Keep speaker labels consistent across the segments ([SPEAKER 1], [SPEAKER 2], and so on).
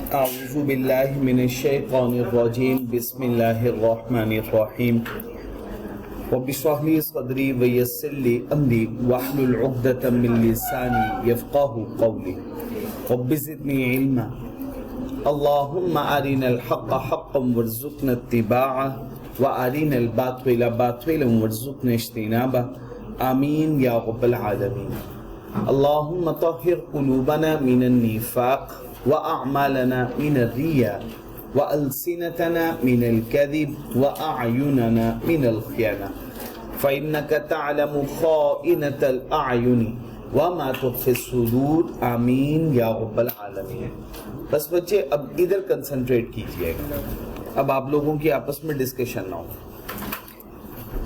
[SPEAKER 1] अऊज़ु बिल्लाहि मिनश्शैतानिर्रजीम बिस्मिल्लाहिर्रहमानिर्रहीम रब्बि इश्रह ली सदरी व यस्सिर ली अमरी वहलुल उक़दतम मिन लिसानी यफ़क़हू क़ौली रब्बि ज़िदनी इल्मा अल्लाहुम्मा अरिनल हक़्क़ हक़्क़न वरज़ुक़ना इत्तिबाअह व अरिनल बातिला बातिलन वरज़ुक़ना इज्तिनाबह आमीन या रब्बल आलमीन। अल्लाहुम्मा तह्हिर क़ुलूबना मिनन निफ़ाक़ व अअमालना मिनर रिया व अलसिनतना मिनल कज़िब व अअयुनना मिनल ख़ियाना फ़इन्नका तअलमु ख़ाइनतल अअयुनि व मा तुख़फ़िस सुदूर आमीन या रब्बल आलमीन। बस बच्चे अब इधर कंसंट्रेट कीजिएगा, अब आप लोगों की आपस में डिस्कशन ना हो।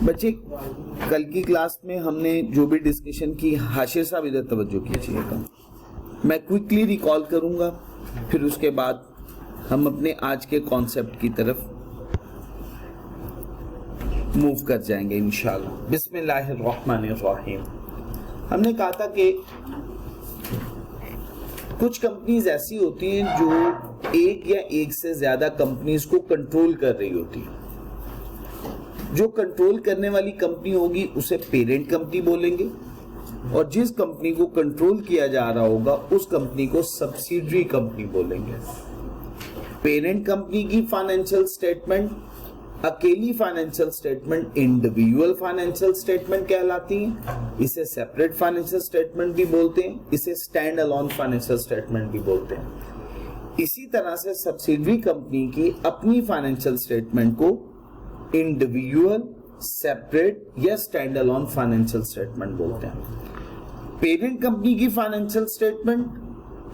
[SPEAKER 1] बच्चे कल की क्लास में हमने जो भी डिस्कशन की, हाशिर साहब इधर तवज्जो कीजिएगा, मैं क्विकली रिकॉल करूंगा, फिर उसके बाद हम अपने आज के कॉन्सेप्ट की तरफ मूव कर जाएंगे इंशाल्लाह। बिस्मिल्लाहिर्रहमानिर्रहीम। हमने कहा था कि कुछ कंपनीज ऐसी होती हैं जो एक या एक से ज्यादा कंपनीज को कंट्रोल कर रही होती है। जो कंट्रोल करने वाली कंपनी होगी उसे पेरेंट कंपनी बोलेंगे, और जिस कंपनी को कंट्रोल किया जा रहा होगा उस कंपनी को सब्सिडरी कंपनी बोलेंगे। पेरेंट कंपनी की फाइनेंशियल स्टेटमेंट, अकेली financial statement individual financial statement कहलाती है। इसे सेपरेट फाइनेंशियल स्टेटमेंट भी बोलते हैं, इसे स्टैंड अलोन फाइनेंशियल स्टेटमेंट भी बोलते हैं। इसी तरह से सब्सिडरी कंपनी की अपनी फाइनेंशियल स्टेटमेंट को इंडिविजुअल, सेपरेट या स्टैंड अलोन फाइनेंशियल स्टेटमेंट बोलते हैं। पेरेंट कंपनी की फाइनेंशियल स्टेटमेंट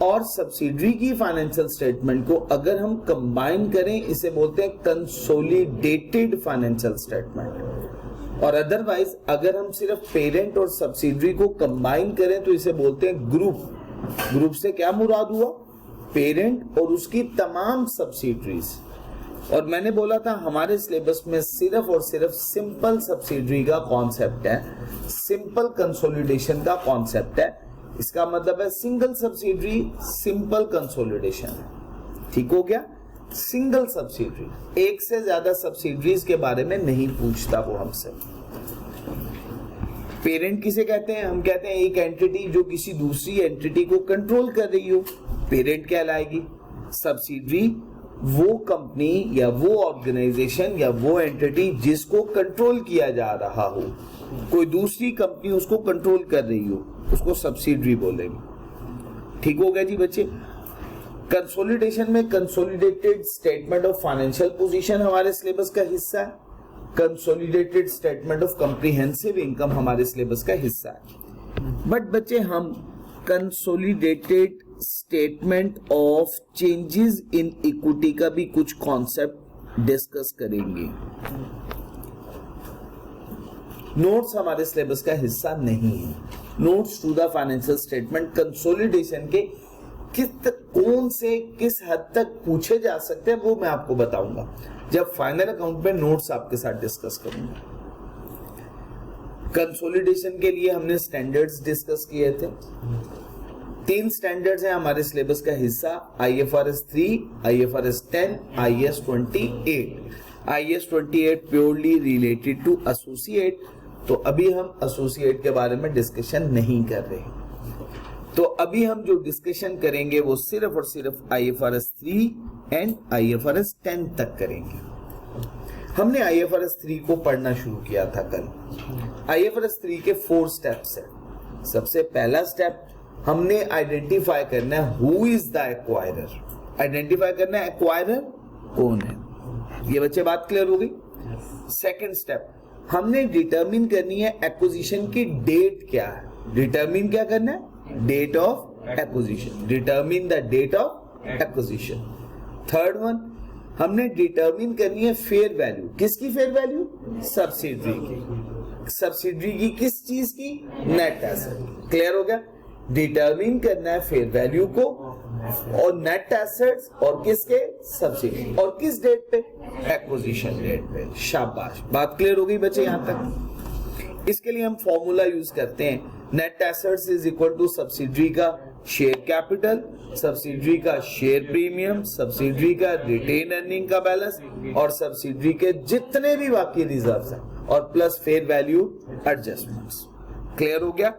[SPEAKER 1] और सब्सिडरी की फाइनेंशियल स्टेटमेंट को अगर हम कंबाइन करें, इसे बोलते हैं कंसोलिडेटेड फाइनेंशियल स्टेटमेंट। और अदरवाइज अगर हम सिर्फ पेरेंट और सब्सिडरी को कंबाइन करें तो इसे बोलते हैं ग्रुप। ग्रुप से क्या मुराद हुआ? पेरेंट और उसकी तमाम सब्सिडरीज। और मैंने बोला था हमारे सिलेबस में सिर्फ और सिर्फ सिंपल सब्सिडरी का कॉन्सेप्ट है, सिंपल कंसोलिडेशन का कॉन्सेप्ट है। इसका मतलब है सिंगल सब्सिडरी सिंपल कंसोलिडेशन है। ठीक हो गया? सिंगल सब्सिडरी, एक से ज्यादा सब्सिडरीज के बारे में नहीं पूछता वो हमसे। पेरेंट किसे कहते हैं? हम कहते हैं एक एंटिटी जो किसी दूसरी एंटिटी को कंट्रोल कर रही हो, पेरेंट कहलाएगी। सब्सिडरी वो कंपनी या वो ऑर्गेनाइजेशन या वो एंटिटी जिसको कंट्रोल किया जा रहा हो, कोई दूसरी कंपनी उसको कंट्रोल कर रही हो, उसको सब्सिडरी बोलेंगे। ठीक हो गया जी बच्चे? कंसोलिडेशन में consolidated statement of financial position हमारे सिलेबस का हिस्सा है। Consolidated statement of comprehensive income हमारे सिलेबस का हिस्सा है। बट बच्चे हम consolidated statement of changes in equity का भी कुछ कॉन्सेप्ट डिस्कस करेंगे। नोट्स हमारे सिलेबस का हिस्सा नहीं है। Notes to the financial statement consolidation के कौन से किस हद तक पूछे जा सकते हैं वो मैं आपको बताऊंगा जब फाइनल अकाउंट में नोट्स आपके साथ डिस्कस करूंगा। कंसोलिडेशन के लिए हमने स्टैंडर्ड्स डिस्कस किए थे। 3 स्टैंडर्ड्स हैं हमारे सिलेबस का हिस्सा, IFRS 3, IFRS 10, IAS 28। IAS 28 purely related to associate, तो अभी हम एसोसिएट के बारे में डिस्कशन नहीं कर रहे। तो अभी हम जो डिस्कशन करेंगे वो सिर्फ और सिर्फ IFRS 3 एंड IFRS 10 तक करेंगे। हमने IFRS 3 को पढ़ना शुरू किया था कल। IFRS 3 के 4 स्टेप्स हैं। सबसे पहला स्टेप हमने आइडेंटिफाई करना है who is the acquirer. Identify करना है एक्वायरर कौन है। ये बच्चे बात क्लियर हो गई? सेकंड स्टेप हमने डिटरमिन करनी है एक्विजिशन की डेट क्या है। डिटरमिन क्या करना है? Date of acquisition. Determine the date of acquisition. Third one हमने डिटरमिन करनी है फेयर वैल्यू। किसकी फेयर वैल्यू? सब्सिडरी की। सब्सिडरी की किस चीज की? Net asset. क्लियर हो गया? डिटरमिन करना है फेयर वैल्यू को और नेट एसेट्स और किसके? सब्सिडी। और किस डेट पे? एक्विजिशन डेट पे। शाबाश, बात क्लियर हो गई बच्चे यहां तक? इसके लिए हम फॉर्मूला यूज करते हैं, net assets is equal to subsidiary का शेयर कैपिटल, सब्सिडरी का शेयर प्रीमियम, सब्सिडरी का रिटेन अर्निंग का बैलेंस और सब्सिडरी के जितने भी बाकी रिजर्व्स हैं और plus fair value adjustments. Clear हो गया?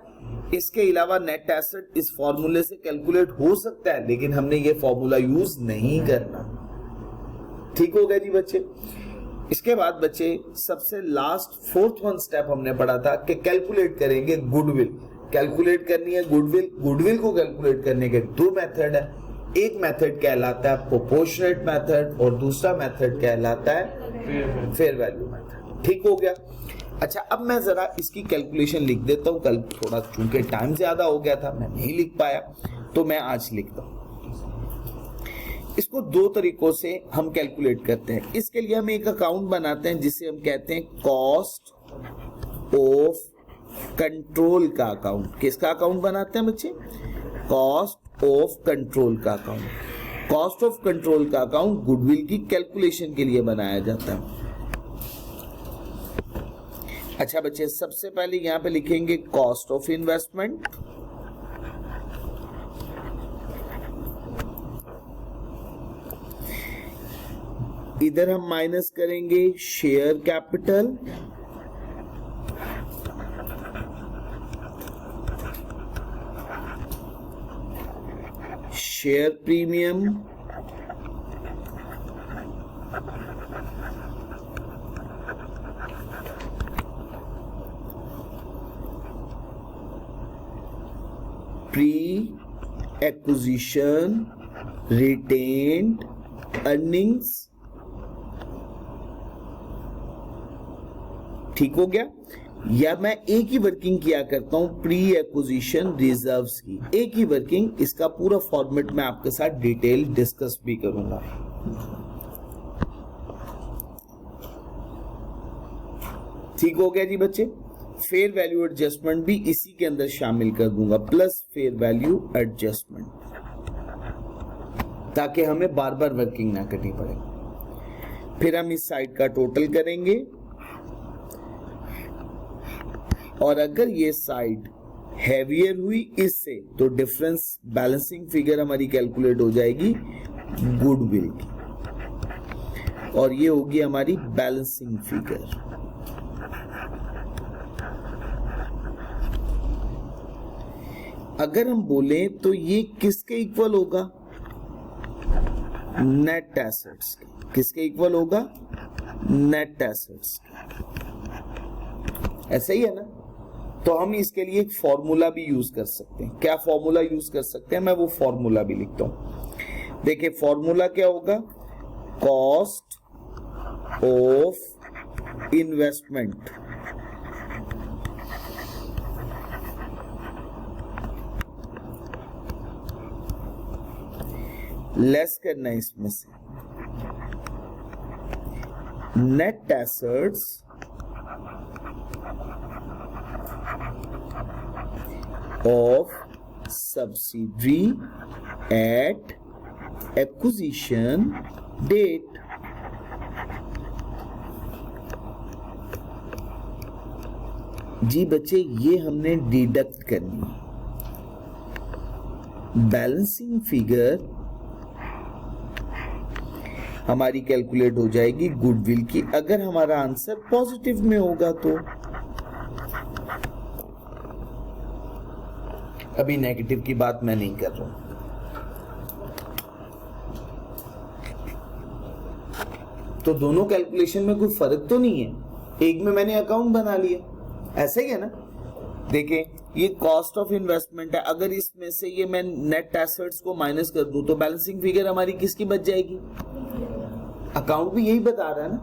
[SPEAKER 1] इसके अलावा नेट एसेट इस फॉर्मूले से कैलकुलेट हो सकता है, लेकिन हमने ये फॉर्मूला यूज नहीं करना। ठीक हो गया जी बच्चे? इसके बाद बच्चे सबसे लास्ट फोर्थ वन स्टेप हमने पढ़ा था कि कैलकुलेट करेंगे गुडविल। कैलकुलेट करनी है गुडविल। गुडविल को कैलकुलेट करने के दो मेथड है। एक मेथड कहलाता है प्रोपोर्शनेट मेथड और दूसरा मेथड कहलाता है फेयर वैल्यू मेथड। ठीक हो गया? अच्छा, अब मैं जरा इसकी कैलकुलेशन लिख देता हूं। कल थोड़ा चूंकि टाइम ज्यादा हो गया था, मैं नहीं लिख पाया, तो मैं आज लिखता हूं। इसको दो तरीकों से हम कैलकुलेट करते हैं। इसके लिए हम एक अकाउंट बनाते हैं जिसे हम कहते हैं कॉस्ट ऑफ कंट्रोल का अकाउंट। किसका अकाउंट बनाते हैं बच्चे? कॉस्ट ऑफ कंट्रोल का अकाउंट। कॉस्ट ऑफ कंट्रोल का अकाउंट गुडविल की कैलकुलेशन के लिए बनाया जाता है। अच्छा बच्चे, सबसे पहले यहां पे लिखेंगे कॉस्ट ऑफ इन्वेस्टमेंट, इधर हम माइनस करेंगे share capital, share premium, pre acquisition retained earnings. ठीक हो गया? या मैं एक ही वर्किंग किया करता हूं प्री एक्विजिशन रिजर्व्स की। एक ही वर्किंग, इसका पूरा फॉर्मेट मैं आपके साथ डिटेल डिस्कस भी करूंगा। ठीक हो गया जी बच्चे? फेयर वैल्यू एडजस्टमेंट भी इसी के अंदर शामिल कर दूंगा, प्लस फेयर वैल्यू एडजस्टमेंट, ताकि हमें बार बार वर्किंग ना करनी पड़े। फिर हम इस साइड का टोटल करेंगे और अगर ये साइड हैवियर हुई इससे, तो डिफरेंस बैलेंसिंग फिगर हमारी कैलकुलेट हो जाएगी गुडविल की, और ये होगी हमारी बैलेंसिंग फिगर। अगर हम बोलें तो ये किसके इक्वल होगा? नेट एसेट्स के। किसके इक्वल होगा? नेट एसेट्स के। ऐसा ही है ना? तो हम इसके लिए एक फॉर्मूला भी यूज कर सकते हैं। क्या फॉर्मूला यूज कर सकते हैं? मैं वो फॉर्मूला भी लिखता हूं। देखिए फॉर्मूला क्या होगा? कॉस्ट ऑफ इन्वेस्टमेंट लेस करना है इसमें से net assets of subsidiary at acquisition date। जी बच्चे, ये हमने डिडक्ट करनी है। बैलेंसिंग फिगर हमारी कैलकुलेट हो जाएगी गुडविल की, अगर हमारा आंसर पॉजिटिव में होगा तो। अभी नेगेटिव की बात मैं नहीं कर रहा हूं। तो दोनों कैलकुलेशन में कोई फर्क तो नहीं है। एक में मैंने अकाउंट बना लिया, ऐसा ही है ना? देखें, ये कॉस्ट ऑफ इन्वेस्टमेंट है। अगर इसमें से ये मैं नेट एसेट्स को माइनस कर दूं तो बैलेंसिंग फिगर हमारी किसकी बच जाएगी? अकाउंट भी यही बता रहा है ना,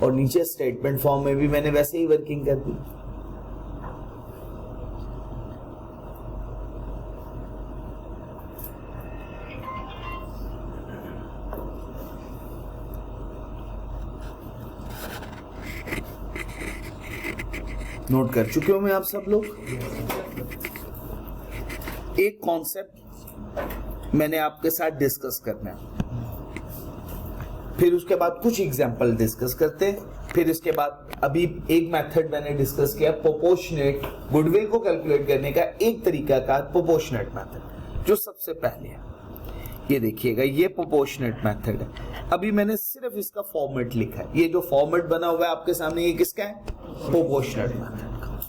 [SPEAKER 1] और नीचे स्टेटमेंट फॉर्म में भी मैंने वैसे ही वर्किंग कर दी। नोट कर चुके हो मैं आप सब लोग? एक कॉन्सेप्ट मैंने आपके साथ डिस्कस करना है, फिर उसके बाद कुछ एग्जांपल डिस्कस करते हैं, फिर इसके बाद अभी एक मेथड मैंने डिस्कस किया प्रोपोर्शनेट। गुडविल को कैलकुलेट करने का एक तरीका का प्रोपोर्शनेट मेथड। जो सबसे पहले है, ये देखिएगा, ये प्रोपोर्शनेट मेथड है। अभी मैंने सिर्फ इसका फॉर्मेट लिखा है, ये जो फॉर्मेट बना हुआ है आपके सामने, ये किसका है? प्रोपोर्शनेट मेथड का।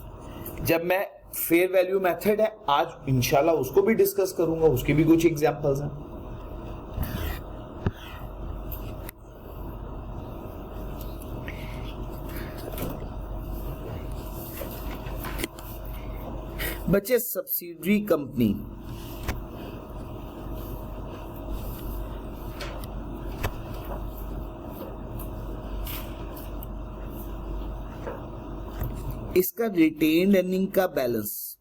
[SPEAKER 1] जब मैं फेयर वैल्यू मेथड है, आज इंशाल्लाह उसको भी डिस्कस करूंगा, उसके भी कुछ एग्जांपल्स हैं। बच्चे सब्सिडरी कंपनी इसका रिटेन्ड अर्निंग का बैलेंस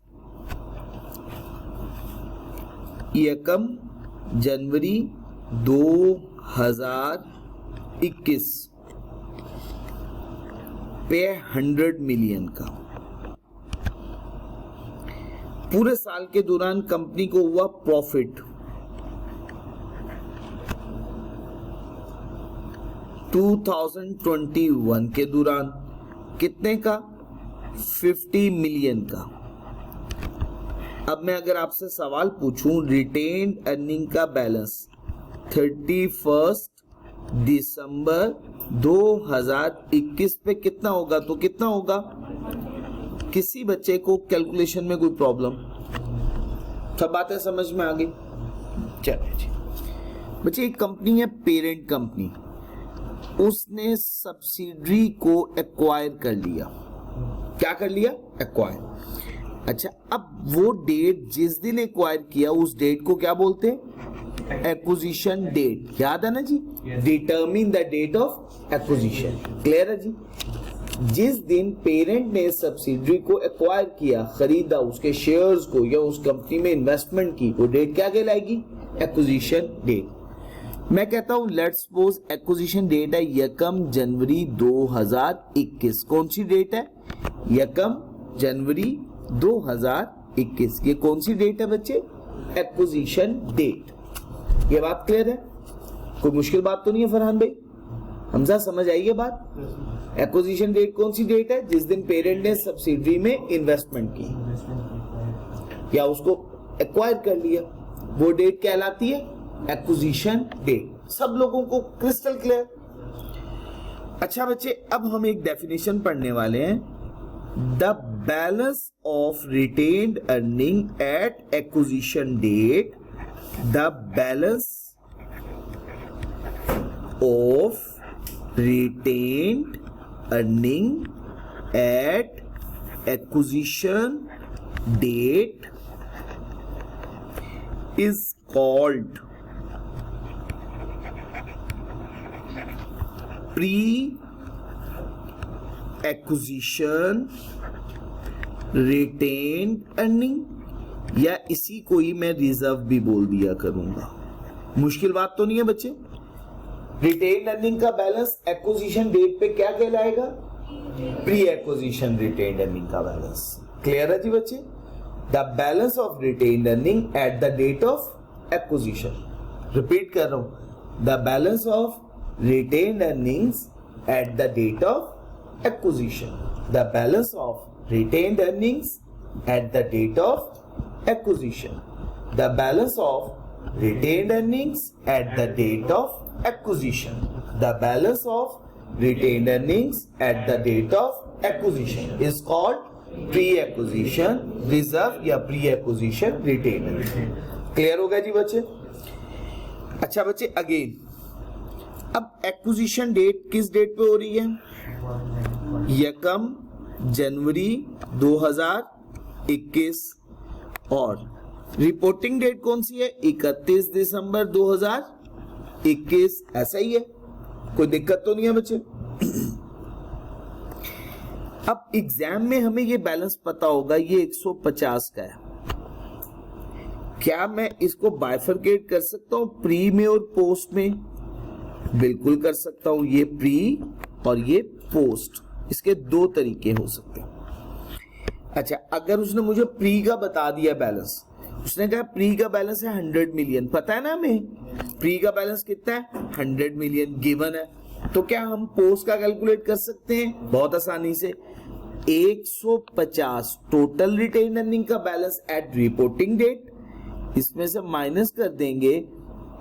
[SPEAKER 1] यकम जनवरी 2021 पे 100 मिलियन का। पूरे साल के दौरान कंपनी को हुआ प्रॉफिट 2021 के दौरान कितने का? 50 मिलियन का। अब मैं अगर आपसे सवाल पूछूं, रिटेन्ड अर्निंग का बैलेंस 31 दिसंबर 2021 पे कितना होगा? तो कितना होगा? किसी बच्चे को कैलकुलेशन में कोई प्रॉब्लम? सब बातें समझ में आ गई? चलिए जी बच्चे, एक कंपनी है पेरेंट कंपनी, उसने सब्सिडरी को एक्वायर कर लिया। क्या कर लिया? एक्वायर। अच्छा, अब वो डेट जिस दिन एक्वायर किया उस डेट को क्या बोलते हैं? Acquisition date. याद है ना जी? Determine the date of acquisition. Clear है जी? जिस दिन पेरेंट ने सब्सिडरी को एक्वायर किया, खरीदा, उसके शेयर्स को या उस कंपनी में इन्वेस्टमेंट की, वो डेट क्या कहलाएगी? Acquisition date. मैं कहता हूं लेट्स सपोज एक्विजिशन डेट है यकम जनवरी 2021। कौन सी डेट है? यकम जनवरी 2021। ये कौन सी डेट है बच्चे? Acquisition date. ये बात क्लियर है? कोई मुश्किल बात तो नहीं है फरहान भाई? हमजा समझ आई ये बात? एक्विजिशन डेट कौन सी डेट है? जिस दिन पेरेंट ने सब्सिडरी में इन्वेस्टमेंट की या उसको एक्वायर कर लिया, वो डेट कहलाती है एक्विजिशन डेट। सब लोगों को क्रिस्टल क्लियर? अच्छा बच्चे, अब हम एक डेफिनेशन पढ़ने वाले हैं। The balance of retained earning at acquisition date, the balance of retained earning at acquisition date is called pre-acquisition retained earning, या इसी को ही मैं रिजर्व भी बोल दिया करूंगा। मुश्किल बात तो नहीं है बच्चे? रिटेन्ड अर्निंग का बैलेंस एक्विजिशन डेट पे क्या कहलाएगा? प्री एक्विजिशन रिटेन्ड अर्निंग का बैलेंस। क्लियर है जी बच्चे? The balance of retained earning at the date of acquisition. Repeat कर रहा हूं, the balance of retained earnings at the date of acquisition. The balance of retained earnings at the date of acquisition. The balance of retained earnings at the date of acquisition. The balance of retained earnings at the date of acquisition is called pre-acquisition reserve या pre-acquisition retained earnings. Clear होगा जी बच्चे? अच्छा बच्चे, again अब acquisition date किस date पे हो रही है? यकम जनवरी 2021। और रिपोर्टिंग डेट कौन सी है? 31 दिसंबर 2021। ऐसा ही है, कोई दिक्कत तो नहीं है बच्चे? अब एग्जाम में हमें ये बैलेंस पता होगा, ये 150 का है। क्या मैं इसको बाइफरकेट कर सकता हूं प्री में और पोस्ट में? बिल्कुल कर सकता हूं। ये प्री और ये पोस्ट, इसके दो तरीके हो सकते हैं। अच्छा, अगर उसने मुझे प्री का बता दिया बैलेंस, उसने कहा प्री का बैलेंस है 100 मिलियन, पता है ना हमें प्री का बैलेंस कितना है? 100 मिलियन गिवन है, तो क्या हम पोस्ट का कैलकुलेट कर सकते हैं? बहुत आसानी से। 150 टोटल रिटेन अर्निंग का बैलेंस एट रिपोर्टिंग डेट, इसमें से माइनस कर देंगे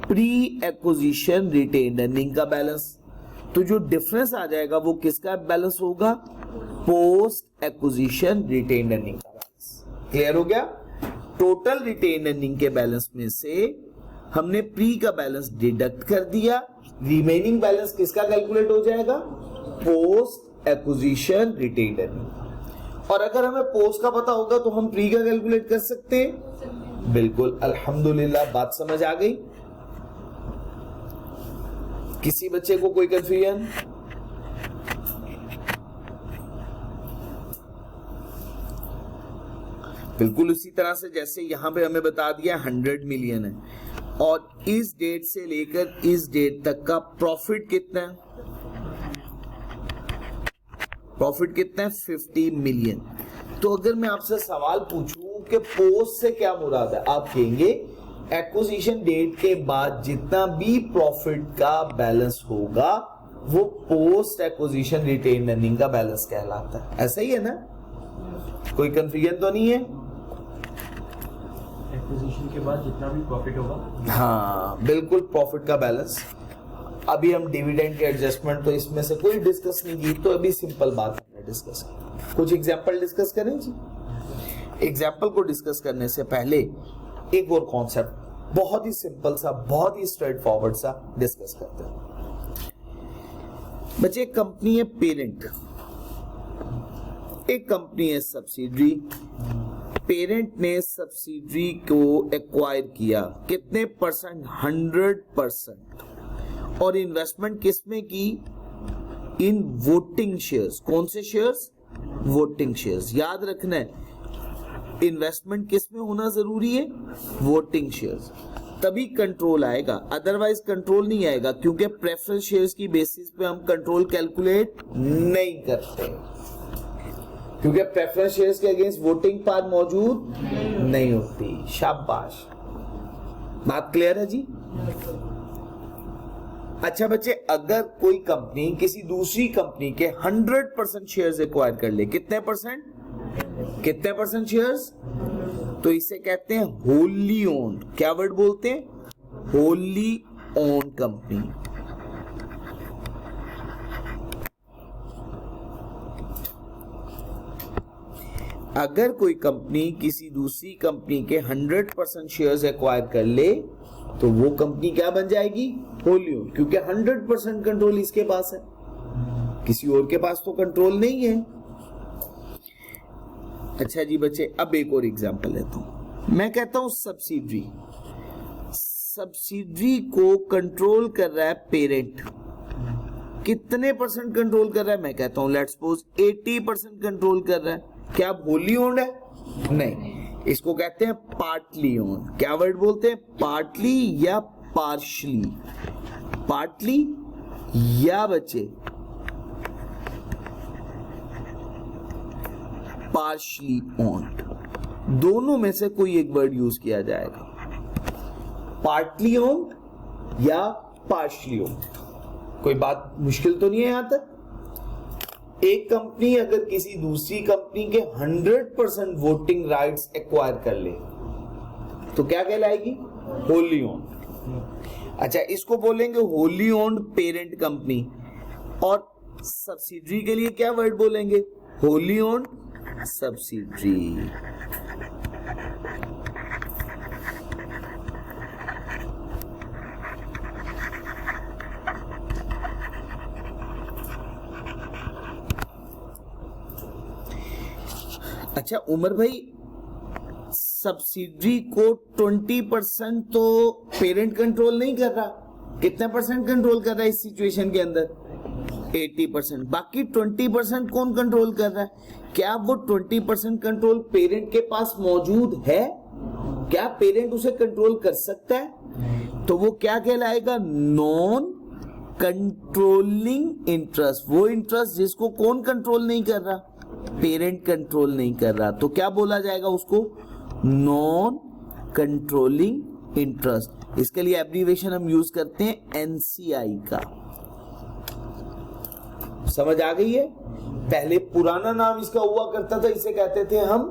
[SPEAKER 1] प्री एक्विजिशन रिटेन्ड अर्निंग का बैलेंस, तो जो डिफरेंस आ जाएगा वो किसका बैलेंस होगा? पोस्ट एक्विजिशन रिटेन्ड अर्निंग का बैलेंस। क्लियर हो गया? टोटल रिटेन्ड अर्निंग के बैलेंस में से हमने प्री का बैलेंस डिडक्ट कर दिया, रिमेनिंग बैलेंस किसका कैलकुलेट हो जाएगा? Post acquisition retained earning. और अगर हमें पोस्ट का पता होगा तो हम प्री का कैलकुलेट कर सकते हैं। बिल्कुल, अल्हम्दुलिल्लाह, बात समझ आ गई? किसी बच्चे को कोई कंफ्यूजन? बिल्कुल उसी तरह से जैसे यहां पे हमें बता दिया 100 मिलियन है और इस डेट से लेकर इस डेट तक का प्रॉफिट कितना है? प्रॉफिट कितना है? 50 मिलियन। तो अगर मैं आपसे सवाल पूछूं कि पोस्ट से क्या मुराद है, आप कहेंगे एक्विजिशन डेट के बाद जितना भी प्रॉफिट का बैलेंस होगा वो पोस्ट एक्विजिशन रिटेन्ड अर्निंग का बैलेंस कहलाता है। ऐसा ही है ना? कोई कंफ्यूजन तो नहीं है?
[SPEAKER 2] एक्विजिशन के बाद जितना भी प्रॉफिट होगा,
[SPEAKER 1] हाँ बिल्कुल, प्रॉफिट का बैलेंस। अभी हम डिविडेंड के एडजस्टमेंट तो इसमें से कोई डिस्कस नहीं की, तो अभी सिंपल बात हमने डिस्कस की। कुछ एग्जांपल डिस्कस करें जी। एग्जांपल को डिस्कस करने से पहले एक और कॉन्सेप्ट बहुत ही सिंपल सा, बहुत ही स्ट्रेट फॉरवर्ड सा डिस्कस करते हैं। बच्चे, एक कंपनी है पेरेंट, एक कंपनी है सब्सिडरी। पेरेंट ने सब्सिडरी को एक्वायर किया, कितने परसेंट? 100%। और इन्वेस्टमेंट किसमें की? In voting shares. कौन से शेयर्स? Voting shares. याद रखना है, इन्वेस्टमेंट किसमें होना जरूरी है? Voting shares. तभी कंट्रोल आएगा, अदरवाइज कंट्रोल नहीं आएगा, क्योंकि प्रेफरेंस शेयर्स की बेसिस पे हम कंट्रोल कैलकुलेट नहीं करते, क्योंकि प्रेफरेंस शेयर्स के अगेंस्ट वोटिंग पावर मौजूद नहीं होती। शाबाश, बात क्लियर है जी? अच्छा बच्चे, अगर कोई कंपनी किसी दूसरी कंपनी के 100% शेयर्स एक्वायर कर ले, कितने परसेंट? कितने परसेंट शेयर्स? तो इसे कहते हैं होली ओन्ड। क्या वर्ड बोलते हैं? Wholly owned company. अगर कोई कंपनी किसी दूसरी कंपनी के 100% शेयर्स एक्वायर कर ले तो वो कंपनी क्या बन जाएगी? होली ओन्ड, क्योंकि 100% कंट्रोल इसके पास है, किसी और के पास तो कंट्रोल नहीं है। अच्छा जी बच्चे, अब एक और एग्जांपल लेता हूं। मैं कहता हूं सब्सिडरी, सब्सिडरी को कंट्रोल कर रहा है पेरेंट। कितने परसेंट कंट्रोल कर रहा है? मैं कहता हूं लेट्स सपोज 80% कंट्रोल कर रहा है। क्या होली ओन्ड है? नहीं, इसको कहते हैं पार्टली ओन्ड। क्या वर्ड बोलते हैं? पार्टली या पार्शली। पार्टली या बच्चे पार्शली ओन्ड, दोनों में से कोई एक वर्ड यूज किया जाएगा, पार्टली ओन्ड या पार्शली ओन्ड। कोई बात मुश्किल तो नहीं है यहां तक? एक कंपनी अगर किसी दूसरी कंपनी के 100% वोटिंग राइट्स एक्वायर कर ले तो क्या कहलाएगी? Wholly owned. अच्छा, इसको बोलेंगे होली ओन्ड पेरेंट कंपनी। और सब्सिडरी के लिए क्या वर्ड बोलेंगे? Wholly owned subsidiary. अच्छा उमर भाई, सब्सिडरी को 20% तो पेरेंट कंट्रोल नहीं कर रहा, कितने परसेंट कंट्रोल कर रहा है इस सिचुएशन के अंदर? 80%। बाकी 20% कौन कंट्रोल कर रहा है? क्या वो 20% कंट्रोल पेरेंट के पास मौजूद है? क्या पेरेंट उसे कंट्रोल कर सकता है? तो वो क्या कहलाएगा? Non controlling interest. वो इंटरेस्ट जिसको कौन कंट्रोल नहीं कर रहा? पेरेंट कंट्रोल नहीं कर रहा, तो क्या बोला जाएगा उसको? Non controlling interest. इसके लिए एब्रीविएशन हम यूज करते हैं एनसीआई का। समझ आ गई है? पहले पुराना नाम इसका हुआ करता था, इसे कहते थे हम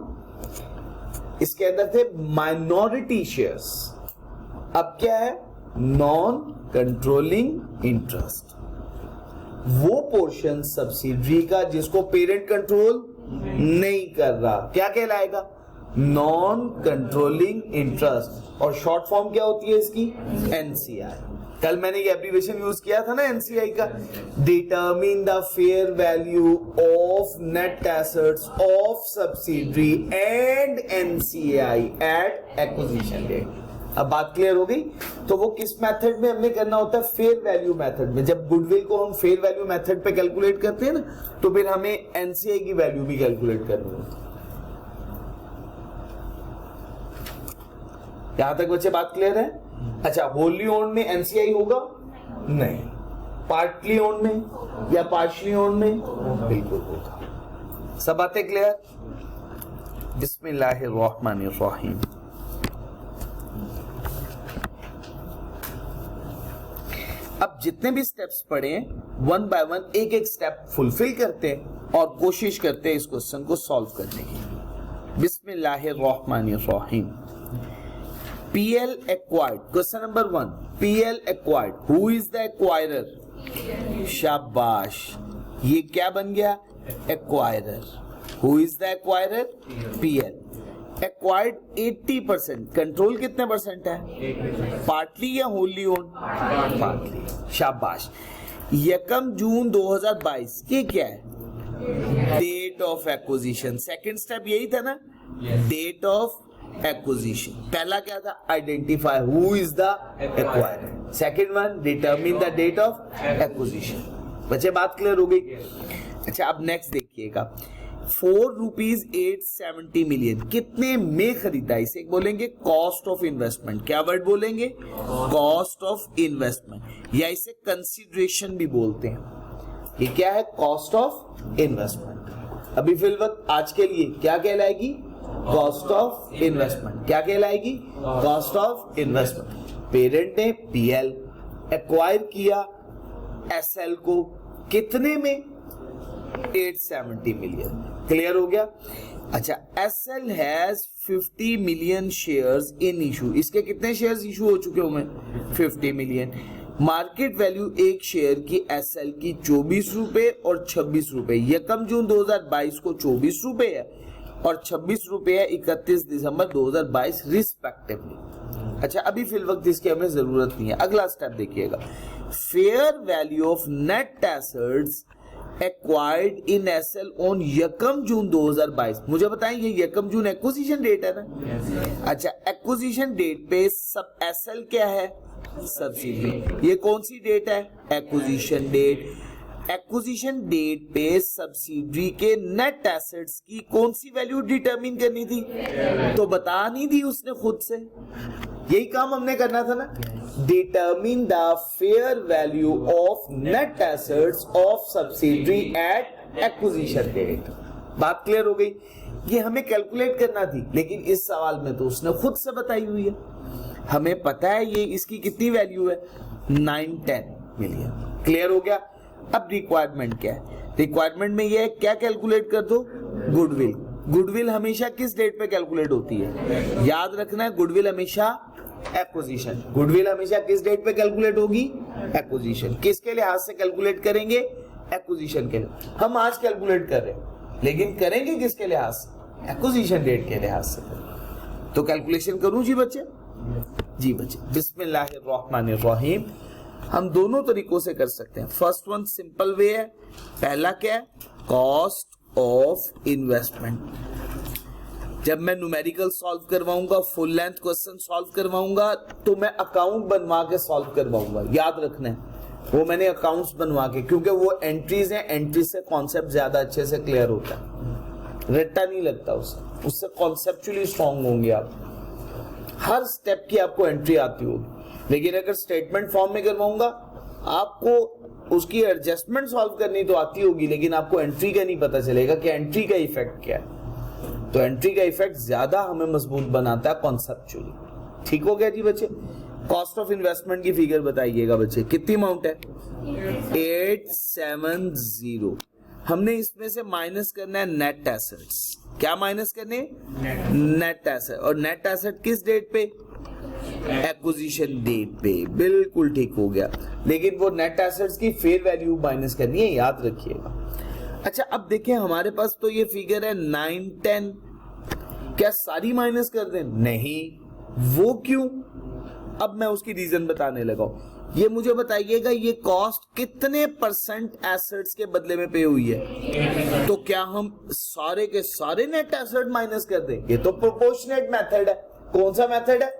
[SPEAKER 1] इसके अंदर थे माइनॉरिटी शेयर्स, अब क्या है नॉन कंट्रोलिंग इंटरेस्ट, वो पोर्शन सब्सिडरी का जिसको पेरेंट कंट्रोल नहीं कर रहा, क्या कहलाएगा नॉन कंट्रोलिंग इंटरेस्ट। और शॉर्ट फॉर्म क्या होती है इसकी एनसीआई। कल मैंने ये एब्रिविएशन यूज किया था ना एनसीआई का, determine the fair value of net assets of subsidiary and NCI at acquisition date. अब बात क्लियर हो गई। तो वो किस मेथड में हमने करना होता है, फेयर वैल्यू मेथड में। जब गुडविल को हम फेयर वैल्यू मेथड पे कैलकुलेट करते हैं ना, तो फिर हमें एनसीआई की वैल्यू भी कैलकुलेट करनी होती है। यहां तक बच्चे बात क्लियर है? अच्छा, होली ओन में एनसीआई होगा नहीं, पार्टली ओन में या पार्शली ओन में बिल्कुल होगा। सब बातें क्लियर? बिस्मिल्लाहिर्रहमानिर्रहीम। अब जितने भी स्टेप्स पढ़े वन बाय वन एक एक स्टेप फुलफिल करते हैं और कोशिश करते हैं इस क्वेश्चन को सॉल्व करने की। बिस्मिल्लाहिर्रहमानिर्रहीम। PL acquired, question number 1, PL acquired, who is the acquirer? शाबाश, ये क्या बन गया acquirer। who is the acquirer? PL acquired 80%, control कितने परसेंट है, पार्टली या होली ओन, पार्टली। शाबाश। 1 जून 2022 ये क्या है, date of acquisition. Second step यही था ना, डेट ऑफ एक्विजिशन। पहला क्या था, identify who is the acquirer. Second one, determine the date of acquisition. बच्चे बात क्लियर हो गई? अच्छा, अब नेक्स्ट देखिएगा, 4 रुपीज 870 मिलियन कितने में खरीदा? इसे बोलेंगे कॉस्ट ऑफ इन्वेस्टमेंट। क्या वर्ड बोलेंगे, कॉस्ट ऑफ इन्वेस्टमेंट, या इसे कंसिडरेशन भी बोलते हैं। ये क्या है, कॉस्ट ऑफ इन्वेस्टमेंट। अभी फिलहाल आज के लिए क्या कहलाएगी, कॉस्ट ऑफ इन्वेस्टमेंट। क्या कहलाएगी, कॉस्ट ऑफ इन्वेस्टमेंट। पेरेंट ने पीएल एक्वायर किया एसएल को कितने में, 870 मिलियन। क्लियर हो गया? अच्छा, SL has 50 million shares in issue. इसके कितने शेयर्स इशू हो चुके होंगे, 50 मिलियन। मार्केट वैल्यू एक शेयर की एसएल की 24 रुपए और 26 रुपए। 1 जून 2022 को 24 रुपए है और 26 रुपए है 31 दिसंबर 2022 रिस्पेक्टिवली। अच्छा, अभी फिल वक्त इसकी हमें जरूरत नहीं है। अगला स्टेप देखिएगा, fair value of net assets acquired in SL on 1 June 2022। मुझे बताएं, ये 1 जून एक्विजिशन डेट है ना? अच्छा, एक्विजिशन डेट पे सब एसएल क्या है, सब्सिडी। ये कौन सी डेट है, एक्विजिशन डेट। एक्विजिशन डेट पे सब्सिडरी के नेट एसेट्स की कौन सी वैल्यू डिटरमिन करनी थी, तो बता नहीं दी उसने खुद से। यही काम हमने करना था ना, determine the fair value of net assets of subsidiary at acquisition date. बात क्लियर हो गई? ये हमें कैलकुलेट करना थी, लेकिन इस सवाल में तो उसने खुद से बताई हुई है। हमें पता है ये इसकी कितनी वैल्यू है, 910 मिलियन। क्लियर हो गया? अब रिक्वायरमेंट क्या है, रिक्वायरमेंट में ये है क्या कैलकुलेट कर दो, गुडविल। गुडविल हमेशा किस डेट पे कैलकुलेट होती है, याद रखना है, गुडविल हमेशा एक्विजिशन। गुडविल हमेशा किस डेट पे कैलकुलेट होगी, एक्विजिशन। किसके लिहाज से कैलकुलेट करेंगे, एक्विजिशन के लिए। हम आज कैलकुलेट कर रहे हैं, लेकिन करेंगे किसके लिहाज से, एक्विजिशन डेट के लिहाज से। तो कैलकुलेशन करूं जी बच्चे? जी बच्चे, बिस्मिल्लाहिर्रहमानिर्रहीम। हम दोनों तरीकों से कर सकते हैं। फर्स्ट वन सिंपल वे है, पहला क्या है, कॉस्ट ऑफ इन्वेस्टमेंट। जब मैं न्यूमेरिकल सॉल्व करवाऊंगा, फुल लेंथ क्वेश्चन सॉल्व करवाऊंगा, तो मैं अकाउंट बनवा के सॉल्व करवाऊंगा। याद रखना है, वो मैंने अकाउंट्स बनवा के, क्योंकि वो एंट्रीज हैं, एंट्री से कॉन्सेप्ट ज्यादा अच्छे से क्लियर होता है, रट्टा नहीं लगता उससे कॉन्सेप्चुअली स्ट्रांग होंगे आप। हर स्टेप की आपको एंट्री आती होगी। लेकिन अगर स्टेटमेंट फॉर्म में करवाऊंगा, आपको उसकी एडजस्टमेंट सॉल्व करनी तो आती होगी, लेकिन आपको एंट्री का नहीं पता चलेगा कि एंट्री का इफेक्ट क्या है। तो एंट्री का इफेक्ट ज्यादा हमें मजबूत बनाता है कॉन्सेप्चुअली। ठीक हो गया जी बच्चे? कॉस्ट ऑफ इन्वेस्टमेंट की फिगर बताइएगा बच्चे, कितनी अमाउंट है, 870। हमने इसमें से माइनस करना है नेट एसेट्स। क्या माइनस करने? Net asset. और नेट एसेट किस डेट पे? एक्विजिशन डेट पे। बिल्कुल ठीक हो गया। लेकिन वो नेट एसेट्स की फेयर वैल्यू माइनस करनी है, याद रखिएगा। अच्छा, अब देखें हमारे पास तो ये फिगर है 9, 10। क्या सारी माइनस कर दें? नहीं। वो क्यों? अब मैं उसकी रीजन बताने लगा हूं। ये मुझे बताइएगा, ये कॉस्ट कितने परसेंट एसेट्स के बदले में पे हुई है? तो क्या हम सारे के सारे नेट एसेट माइनस कर दें? ये तो प्रोपोर्शनेट मेथड है। कौन सा मेथड है?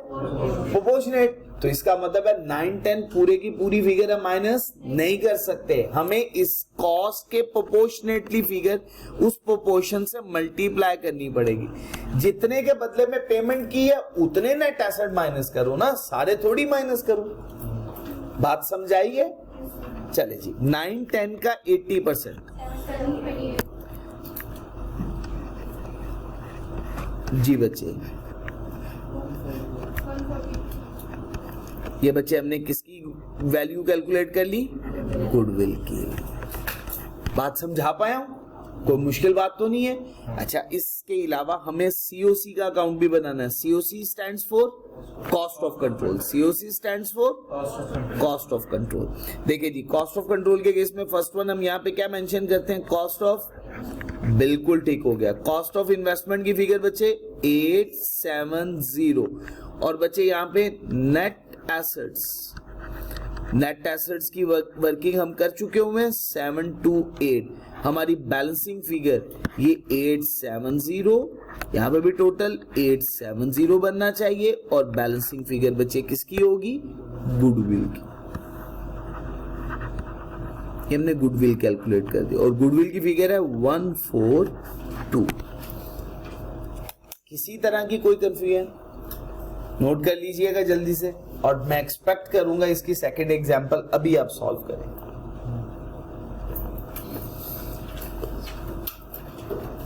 [SPEAKER 1] प्रोपोर्शनेट। तो इसका मतलब है 9, 10 पूरे की पूरी फिगर है माइनस नहीं कर सकते। हमें इस कॉस्ट के प्रोपोर्शनेटली फिगर उस प्रोपोर्शन से मल्टीप्लाई करनी पड़ेगी। जितने के बदले में पेमेंट की है उतने नेट एसेट माइनस करो ना, सारे थोड़ी माइनस करो। बात समझाइए? चले जी, 9, 10 का 80%। जी बच्चे, ये बच्चे हमने किसकी वैल्यू कैलकुलेट कर ली? गुडविल की। बात समझा पाया हूं? कोई मुश्किल बात तो नहीं है। अच्छा, इसके अलावा हमें सीओसी का अकाउंट भी बनाना है। COC stands for cost of control. COC stands for cost of control. देखिए जी, कॉस्ट ऑफ कंट्रोल के केस में फर्स्ट वन हम यहाँ पे क्या मेंशन करते हैं? Cost of. बिल्कुल ठीक हो गया। कॉस्ट ऑफ इन्वेस्टमेंट की फिगर बच्चे 870। और बच्चे यहाँ पे नेट एसेट्स। नेट एसेट्स की वर्किंग हम कर चुके हुए हैं 728। हमारी बैलेंसिंग फिगर ये 870, यहाँ पे भी टोटल 870 बनना चाहिए। और बैलेंसिंग फिगर बच्चे किसकी होगी? गुडविल की। हमने गुडविल कैलकुलेट कर दी और गुडविल की फिगर है 142। किसी तरह की कोई कंफ्यूजन? नोट कर लीजिएगा जल्दी से। और मैं एक्सपेक्ट करूंगा इसकी सेकंड एग्जांपल अभी आप सॉल्व करें।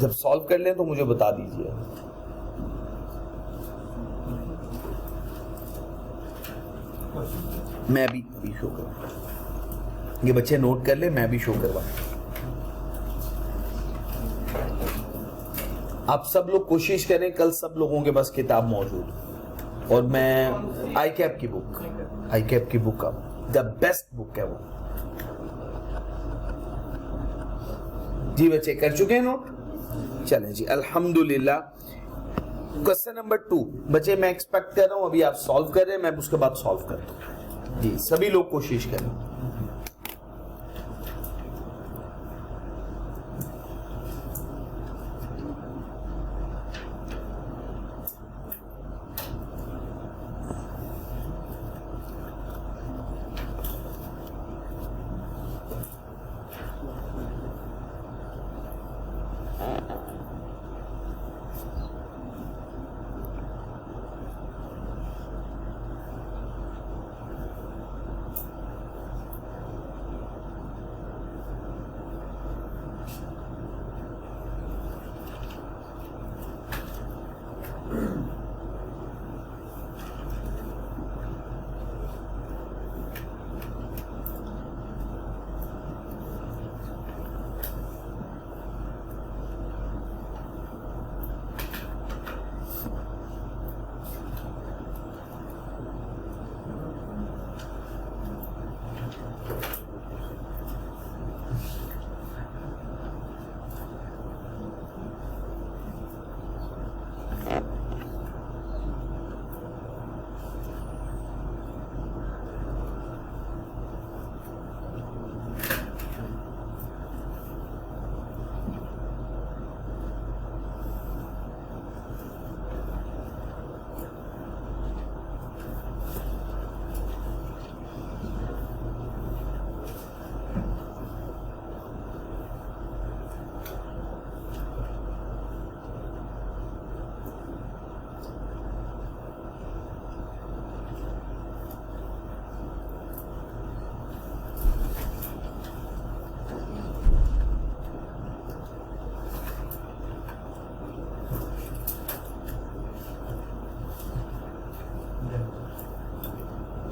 [SPEAKER 1] जब सॉल्व कर लें तो मुझे बता दीजिए। मैं भी शो करूँ। ये बच्चे नोट कर ले, मैं भी शो करवा। आप सब लोग कोशिश करें कल सब लोगों के पास किताब मौजूद हो। और मैं आई कैप की बुक का द बेस्ट बुक है वो। जी बच्चे कर चुके हैं नोट? चलें जी, अल्हम्दुलिल्लाह। क्वेश्चन नंबर 2 बच्चे मैं एक्सपेक्ट कर रहा हूं अभी आप सॉल्व कर रहे हैं, मैं उसके बाद सॉल्व करता हूं। जी सभी लोग कोशिश करें।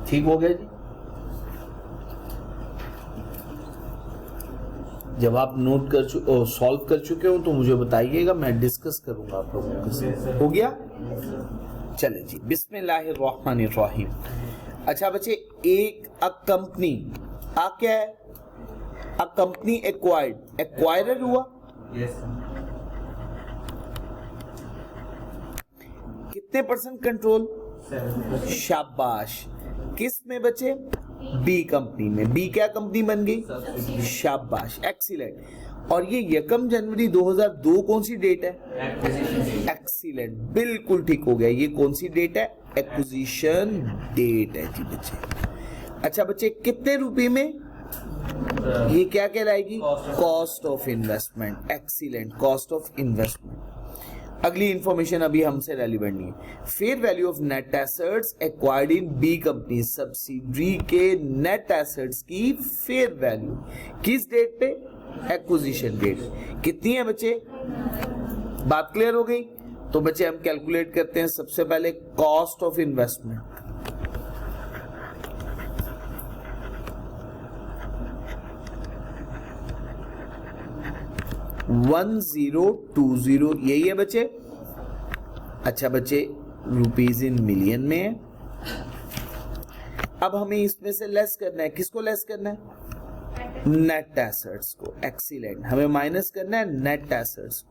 [SPEAKER 1] ठीक हो गया जी। जब आप नोट कर सॉल्व कर चुके हो तो मुझे बताइएगा, मैं डिस्कस करूंगा आप लोगों के साथ। हो गया? चले जी, बिस्मिल्लाहिर्रहमानिर्रहीम। अच्छा बच्चे, एक अ कंपनी क्या है? अ कंपनी एक्वायर्ड, एक्वायरर हुआ।
[SPEAKER 2] Yes.
[SPEAKER 1] कितने परसेंट कंट्रोल?
[SPEAKER 2] 7%.
[SPEAKER 1] शाबाश। किस में बचे? बी कंपनी में। बी क्या कंपनी बन गई? शाबाश, एक्सीलेंट। और ये 1 जनवरी 2002 कौन सी डेट है? एक्सीलेंट, बिल्कुल ठीक हो गया। ये कौन सी डेट है? एक्विजिशन डेट है जी बच्चे। अच्छा बच्चे, कितने रुपए में? ये क्या कहलाएगी? Cost of investment. Excellent, cost of investment. अगली इंफॉर्मेशन अभी हमसे रेलिवेंट नहीं है। Fair value of net assets acquired in B company, subsidiary के नेट एसेट्स की फेयर वैल्यू किस डेट पे? Acquisition date. कितनी है बच्चे? बात क्लियर हो गई? तो बच्चे हम कैलकुलेट करते हैं सबसे पहले कॉस्ट ऑफ इन्वेस्टमेंट। $1020 यही है बच्चे। अच्छा बच्चे, रुपीज इन मिलियन में है। अब हमें इसमें से लेस करना है। किसको लेस करना है? नेट एसेट्स को। एक्सीलेंट। हमें माइनस करना है नेट एसेट्स।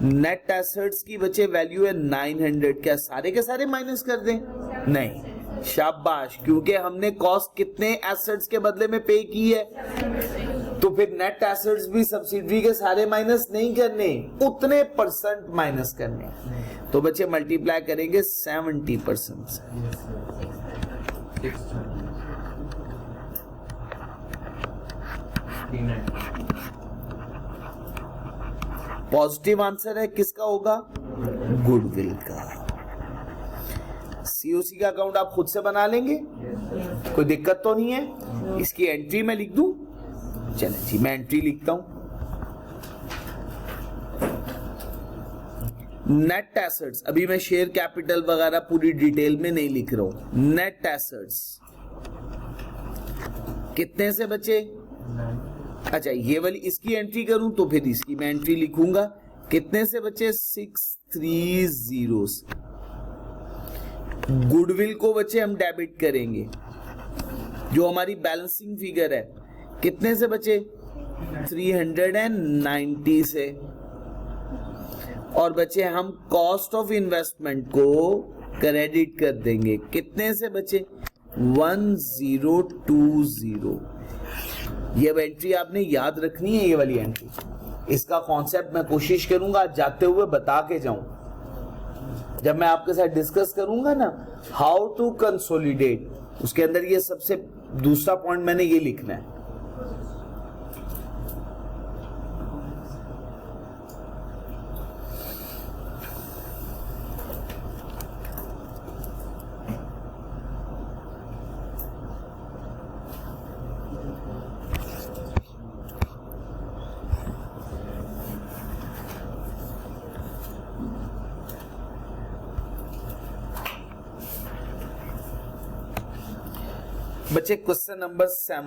[SPEAKER 1] नेट एसेट्स की बच्चे वैल्यू है 900। क्या सारे के सारे माइनस कर दें? नहीं, शाबाश, क्योंकि हमने कॉस्ट कितने एसेट्स के बदले में पे की है, तो फिर नेट एसेट्स भी सब्सिडरी के सारे माइनस नहीं करने, उतने परसेंट माइनस करने। तो बच्चे मल्टीप्लाई करेंगे 70% से। पॉजिटिव आंसर है किसका होगा? गुडविल का। सीओसी का अकाउंट आप खुद से बना लेंगे, कोई दिक्कत तो नहीं है। इसकी एंट्री मैं लिख दूं? चलें जी, मैं एंट्री लिखता हूं। नेट एसेट्स, अभी मैं शेयर कैपिटल वगैरह पूरी डिटेल में नहीं लिख रहा हूं। नेट एसेट्स कितने से बचे? अच्छा, ये वाली इसकी एंट्री करूं तो फिर इसकी मैं एंट्री लिखूंगा। कितने से बचे? 630। गुडविल को बचे हम डेबिट करेंगे, जो हमारी बैलेंसिंग फिगर है। कितने से बचे? 390 से। और बचे हम कॉस्ट ऑफ इन्वेस्टमेंट को क्रेडिट कर देंगे। कितने से बचे? 1020। ये एंट्री आपने याद रखनी है, ये वाली एंट्री। इसका कॉन्सेप्ट मैं कोशिश करूंगा आज जाते हुए बता के जाऊं, जब मैं आपके साथ डिस्कस करूंगा ना हाउ टू कंसोलिडेट, उसके अंदर ये सबसे दूसरा पॉइंट मैंने ये लिखना है। बच्चे क्वेश्चन नंबर 7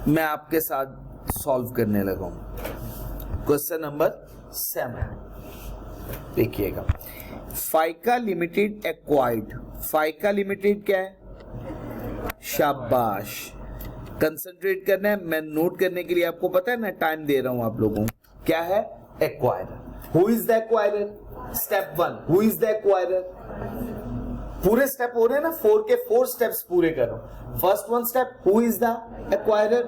[SPEAKER 1] मैं आपके साथ सॉल्व करने लगा हूं। क्वेश्चन नंबर 7 देखिएगा। फाइका लिमिटेड एक्वायर्ड। फाइका लिमिटेड क्या है? शाबाश, कंसंट्रेट करना है। मैं नोट करने के लिए आपको पता है ना टाइम दे रहा हूं आप लोगों को। क्या है? Acquirer. Who is the acquirer? Step 1, who is the acquirer? पूरे स्टेप हो रहे हैं ना, 4 के 4 स्टेप्स पूरे करो। First 1 step, who is the acquirer?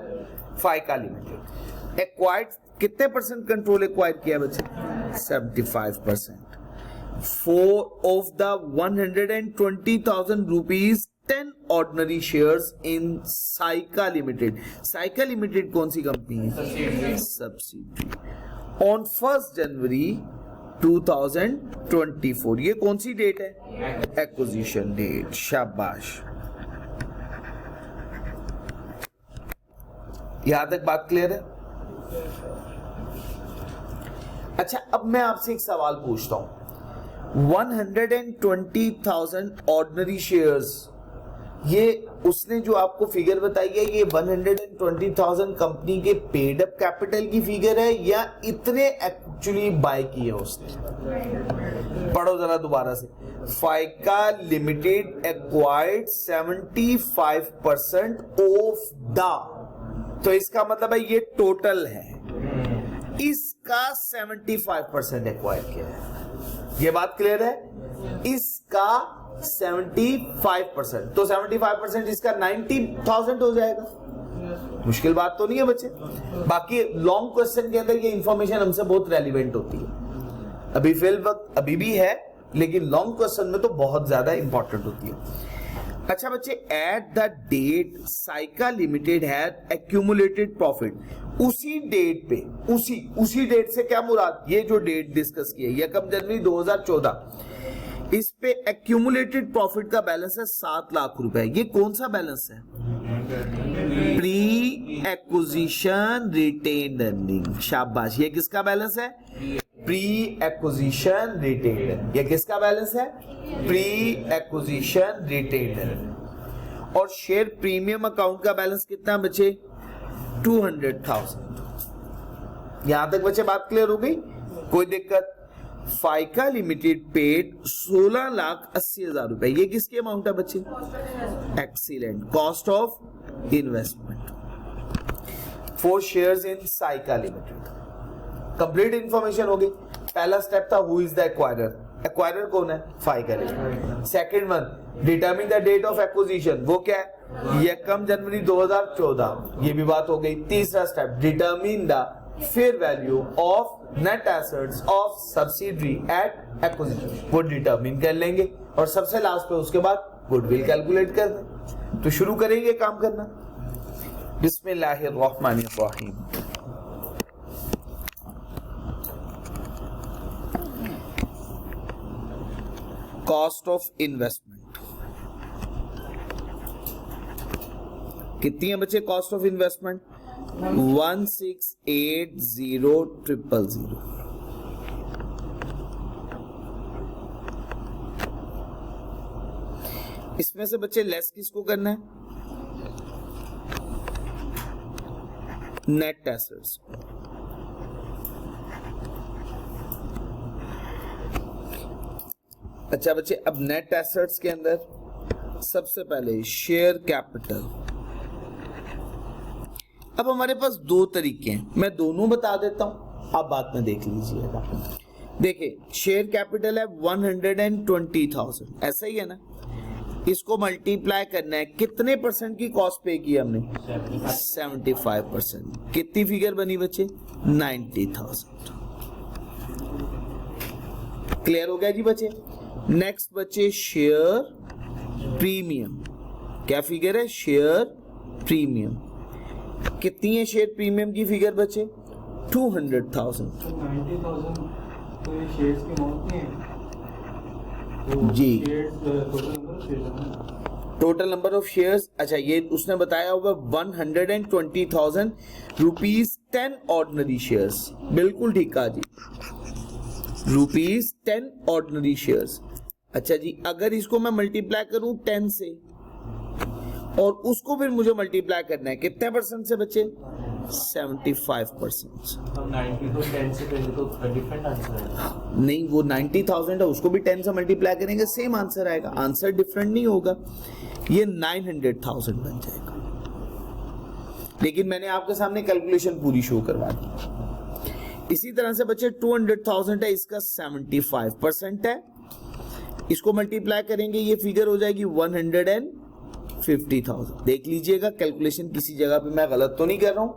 [SPEAKER 1] फाइका लिमिटेड। एक्वायर्ड कितने परसेंट कंट्रोल एक्वायर किया बच्चे? 75%। 4 of the 120,000 rupees 10 ordinary shares in Saika limited. Saika limited कौन सी कंपनी है? सब्सिडरी। ऑन 1 जनवरी 2024, ये कौन सी डेट है? Acquisition date. शाबाश, यहां तक बात क्लियर है? अच्छा, अब मैं आपसे एक सवाल पूछता हूं। 120,000 ऑर्डिनरी शेयर्स ये उसने जो आपको फिगर बताई है ये 120,000 कंपनी के पेड अप कैपिटल की फिगर है या इतने एक्चुअली बाय किए उसने? पढ़ो जरा दोबारा से। फाइका लिमिटेड एक्वायर्ड 75% ऑफ द, तो इसका मतलब है ये टोटल है, इसका 75% एक्वायर किया है। ये बात क्लियर है? इसका 75%, तो 75% इसका 90,000 हो जाएगा। मुश्किल बात तो नहीं है बच्चे। बाकी लॉन्ग क्वेश्चन के अंदर ये इंफॉर्मेशन हमसे बहुत रेलिवेंट होती है, अभी फिल वक्त अभी भी है, लेकिन लॉन्ग क्वेश्चन में तो बहुत ज्यादा इंपॉर्टेंट होती है। अच्छा बच्चे, at the date Saika limited had accumulated profit, उसी डेट पे, उसी डेट से क्या मुराद, ये जो डेट डिस्कस की है 1 जनवरी 2014, इस पे एक्यूमुलेटेड प्रॉफिट का बैलेंस है 7 लाख रुपए। ये कौन सा बैलेंस है? Pre acquisition retained earning. शाबाश, ये किसका बैलेंस है? Pre acquisition retained earning. ये किसका बैलेंस है? Pre acquisition retained earning. और शेयर प्रीमियम अकाउंट का बैलेंस कितना बचे? 200,000। यहां तक बच्चे बात क्लियर हो गई? कोई दिक्कत? फाइका लिमिटेड पेड 16,80,000 रुपए। ये किसकी अमाउंट है बच्चे? Excellent. Cost of investment for shares in साइका लिमिटेड। कंप्लीट इंफॉर्मेशन होगी। पहला स्टेप था who is the acquirer. Acquirer कौन है? फाइका limited. Second one, determine the date of acquisition, वो क्या है? 1 जनवरी 2014। ये भी बात हो गई। तीसरा step, determine the fair value of net assets of subsidiary at acquisition, वो डिटरमिन कर लेंगे। और सबसे लास्ट पे उसके बाद गुडविल कैलकुलेट करना। तो शुरू करेंगे काम करना। बिस्मिल्लाहिर्रहमानिर्रहीम। कॉस्ट ऑफ इन्वेस्टमेंट कितनी है बच्चे? Cost of investment 168,000,000। इसमें से बच्चे लेस किसको करना है? Net assets. अच्छा बच्चे, अब नेट एसेट्स के अंदर सबसे पहले शेयर कैपिटल। अब हमारे पास दो तरीके हैं, मैं दोनों बता देता हूं, आप बाद में देख लीजिएगा। देखिए, शेयर कैपिटल है 120,000, ऐसा ही है ना? इसको मल्टीप्लाई करना है, कितने परसेंट की कॉस्ट पे की हमने? 75%। कितनी फिगर बनी बच्चे? 90,000। क्लियर हो गया जी बच्चे? नेक्स्ट बच्चे, शेयर प्रीमियम। क्या फिगर है? Share premium. कितनी है शेयर प्रीमियम की फिगर बच्चे? 200,000।
[SPEAKER 2] 90,000 तो ये शेयर्स की अमाउंट नहीं है तो
[SPEAKER 1] जी,
[SPEAKER 2] total number of shares.
[SPEAKER 1] Total number of shares. अच्छा, ये उसने बताया होगा 120,000 रुपीज 10 ऑर्डिनरी शेयर्स। बिल्कुल ठीक कहा जी, रुपीज 10 ऑर्डिनरी शेयर्स। अच्छा जी, अगर इसको मैं मल्टीप्लाई करूं 10 से और उसको फिर मुझे मल्टीप्लाई करना है कितने परसेंट से बच्चे? 75%।
[SPEAKER 2] 90 तो 10 से पहले तो डिफरेंट आंसर है।
[SPEAKER 1] नहीं, वो 90,000 है, उसको भी 10 से मल्टीप्लाई करेंगे, सेम आंसर आएगा, आंसर डिफरेंट नहीं होगा। ये 900,000 बन जाएगा। लेकिन मैंने आपके सामने कैलकुलेशन पूरी शो करवा दी। इसी तरह से बच्चे 200,000 है, इसका 75% है, इसको मल्टीप्लाई करेंगे, ये फिगर हो जाएगी 150,000। देख लीजिएगा कैलकुलेशन किसी जगह पे मैं गलत तो नहीं कर रहा हूं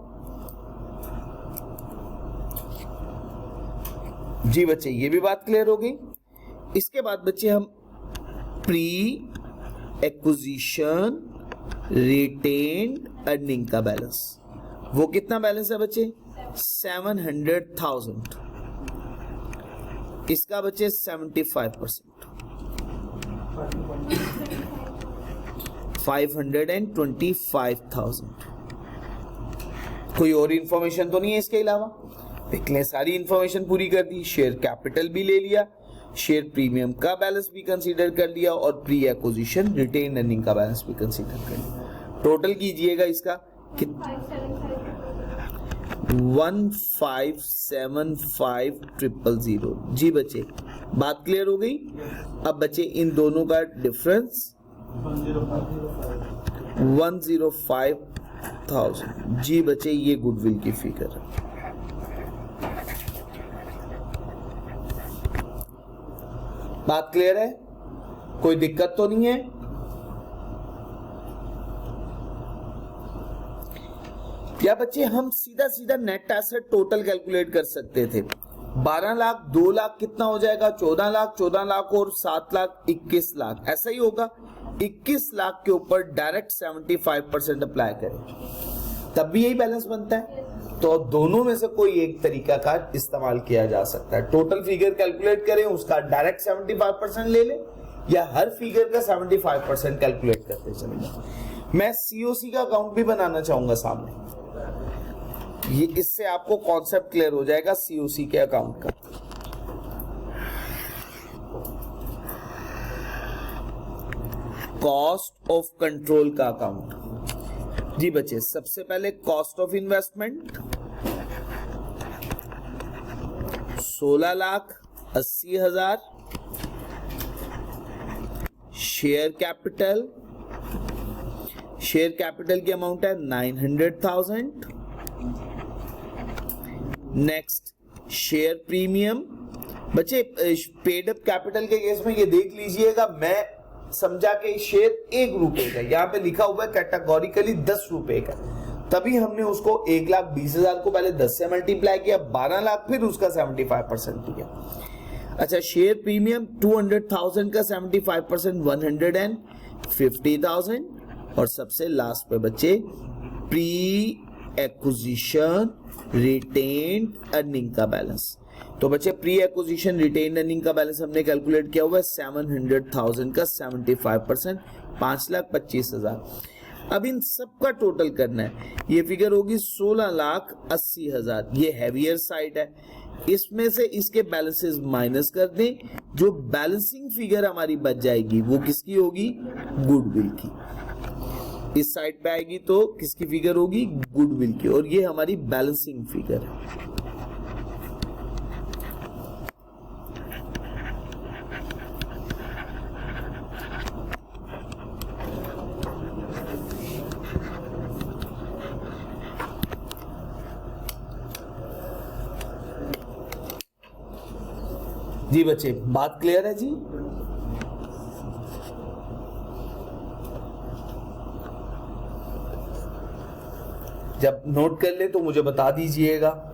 [SPEAKER 1] जी बच्चे? ये भी बात क्लियर हो गई। इसके बाद बच्चे हम प्री एक्विजिशन रिटेन्ड अर्निंग का बैलेंस, वो कितना बैलेंस है बच्चे? 700,000। इसका बच्चे 75%, 525,000। कोई और इंफॉर्मेशन तो नहीं है इसके अलावा? देख लें, सारी इंफॉर्मेशन पूरी कर दी। शेयर कैपिटल भी ले लिया, शेयर प्रीमियम का बैलेंस भी कंसीडर कर लिया और प्री एक्विजिशन रिटेन अर्निंग का बैलेंस भी कंसीडर कर लिया। टोटल कीजिएगा इसका 1575000। जी बच्चे, बात क्लियर हो गई। अब बच्चे इन दोनों का डिफरेंस 105,000। जी बच्चे, ये गुडविल की फिगर है। बात क्लियर है, कोई दिक्कत तो नहीं है। या बच्चे हम सीधा सीधा नेट एसेट टोटल कैलकुलेट कर सकते थे। 12 लाख, 2 लाख कितना हो जाएगा? 14 लाख, 14 लाख और 7 लाख 21 लाख, ऐसा ही होगा। 21 लाख के ऊपर डायरेक्ट 75% अप्लाई करें तब भी यही बैलेंस बनता है। तो दोनों में से कोई एक तरीका का इस्तेमाल किया जा सकता है। टोटल फिगर कैलकुलेट करें, उसका डायरेक्ट 75% ले ले, या हर फिगर का 75% कैलकुलेट करते चलेंगे। मैं सीओसी का अकाउंट भी बनाना चाहूंगा सामने, ये इससे आपको कॉन्सेप्ट क्लियर हो जाएगा सीओसी के अकाउंट का। कॉस्ट ऑफ कंट्रोल का अकाउंट। जी बच्चे, सबसे पहले cost of investment 16,80,000। Share capital की अमाउंट है 900,000। Next share premium. बच्चे पेड अप कैपिटल के केस में ये देख लीजिएगा, मैं समझा के शेयर 1 रुपए का, यहाँ पे लिखा हुआ है कैटेगोरिकली 10 रुपए का, तभी हमने उसको 1,20,000 को पहले 10 से मल्टीप्लाई किया, 12 लाख, फिर उसका 75% किया। अच्छा, शेयर प्रीमियम 200,000 का 75% 150,000। और सबसे लास्ट पे बच्चे प्री एक्विजिशन रिटेन्ड अर्निंग का बैलेंस। तो बच्चे प्री एक्विजिशन रिटेन अर्निंग का बैलेंस हमने कैलकुलेट किया हुआ है 700,000 का 75% 5,25,000। अब इन सब का टोटल करना है, ये फिगर होगी 16,80,000। ये हैवियर साइड है, इसमें से इसके बैलेंसेस माइनस कर दें, जो बैलेंसिंग फिगर हमारी बच जाएगी वो किसकी होगी? गुडविल की। इस साइड पे आएगी तो किसकी फिगर होगी? गुडविल की, और ये हमारी बैलेंसिंग फिगर है। जी बच्चे, बात क्लियर है जी? जब नोट कर ले तो मुझे बता दीजिएगा।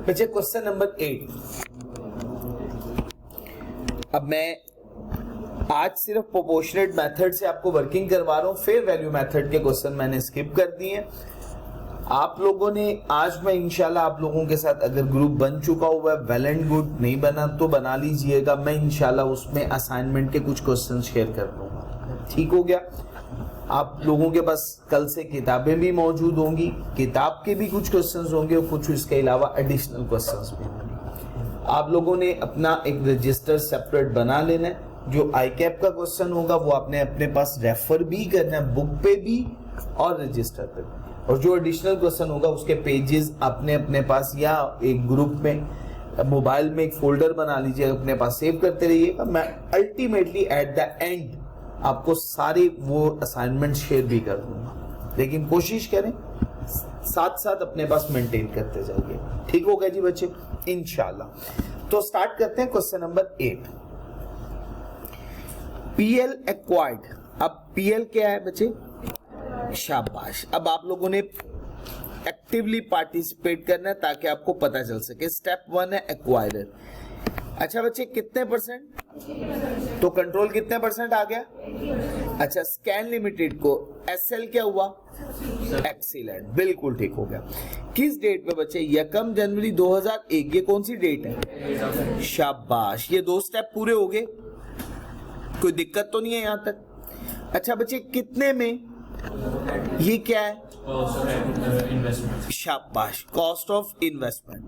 [SPEAKER 1] बच्चे क्वेश्चन नंबर 8। अब मैं आज सिर्फ प्रोपोर्शनेट मेथड से आपको वर्किंग करवा रहा हूं, फेयर वैल्यू मेथड के क्वेश्चन मैंने स्किप कर दिए। आप लोगों ने आज मैं इंशाल्लाह आप लोगों के साथ, अगर ग्रुप बन चुका हुआ है वेल एंड गुड, नहीं बना तो बना लीजिएगा, मैं इंशाल्लाह उसमें असाइनमेंट के कुछ क्वेश्चन शेयर कर दूंगा। ठीक हो गया? आप लोगों के पास कल से किताबें भी मौजूद होंगी, किताब के भी कुछ क्वेश्चंस होंगे और कुछ इसके अलावा एडिशनल क्वेश्चंस भी होंगे। आप लोगों ने अपना एक रजिस्टर सेपरेट बना लेना है। जो आई कैप का क्वेश्चन होगा वो आपने अपने पास रेफर भी करना है, बुक पे भी और रजिस्टर पे भी। और जो एडिशनल क्वेश्चन होगा उसके पेजेस आपने अपने पास या एक ग्रुप में मोबाइल में एक फोल्डर बना लीजिए, अपने पास सेव करते रहिएगा। मैं अल्टीमेटली एट द एंड आपको सारे वो असाइनमेंट शेयर भी कर दूंगा, लेकिन कोशिश करें साथ साथ अपने पास मेंटेन करते जाइए। ठीक होगा जी बच्चे, इंशाल्लाह। तो स्टार्ट करते हैं क्वेश्चन नंबर 8। PL acquired. अब पीएल क्या है बच्चे? शाबाश। अब आप लोगों ने एक्टिवली पार्टिसिपेट करना है ताकि आपको पता चल सके। स्टेप 1 है एक्वायरर। अच्छा बच्चे कितने %? तो कंट्रोल कितने % आ गया? अच्छा, स्कैन लिमिटेड को एसएल क्या हुआ? एक्सीलेंट, बिल्कुल ठीक हो गया। किस डेट पे बच्चे? 1 जनवरी 2001। ये कौन सी डेट है? शाबाश, ये 2 स्टेप पूरे हो गए, कोई दिक्कत तो नहीं है यहां तक। अच्छा बच्चे कितने में? ये क्या है? शाबाश, cost of investment.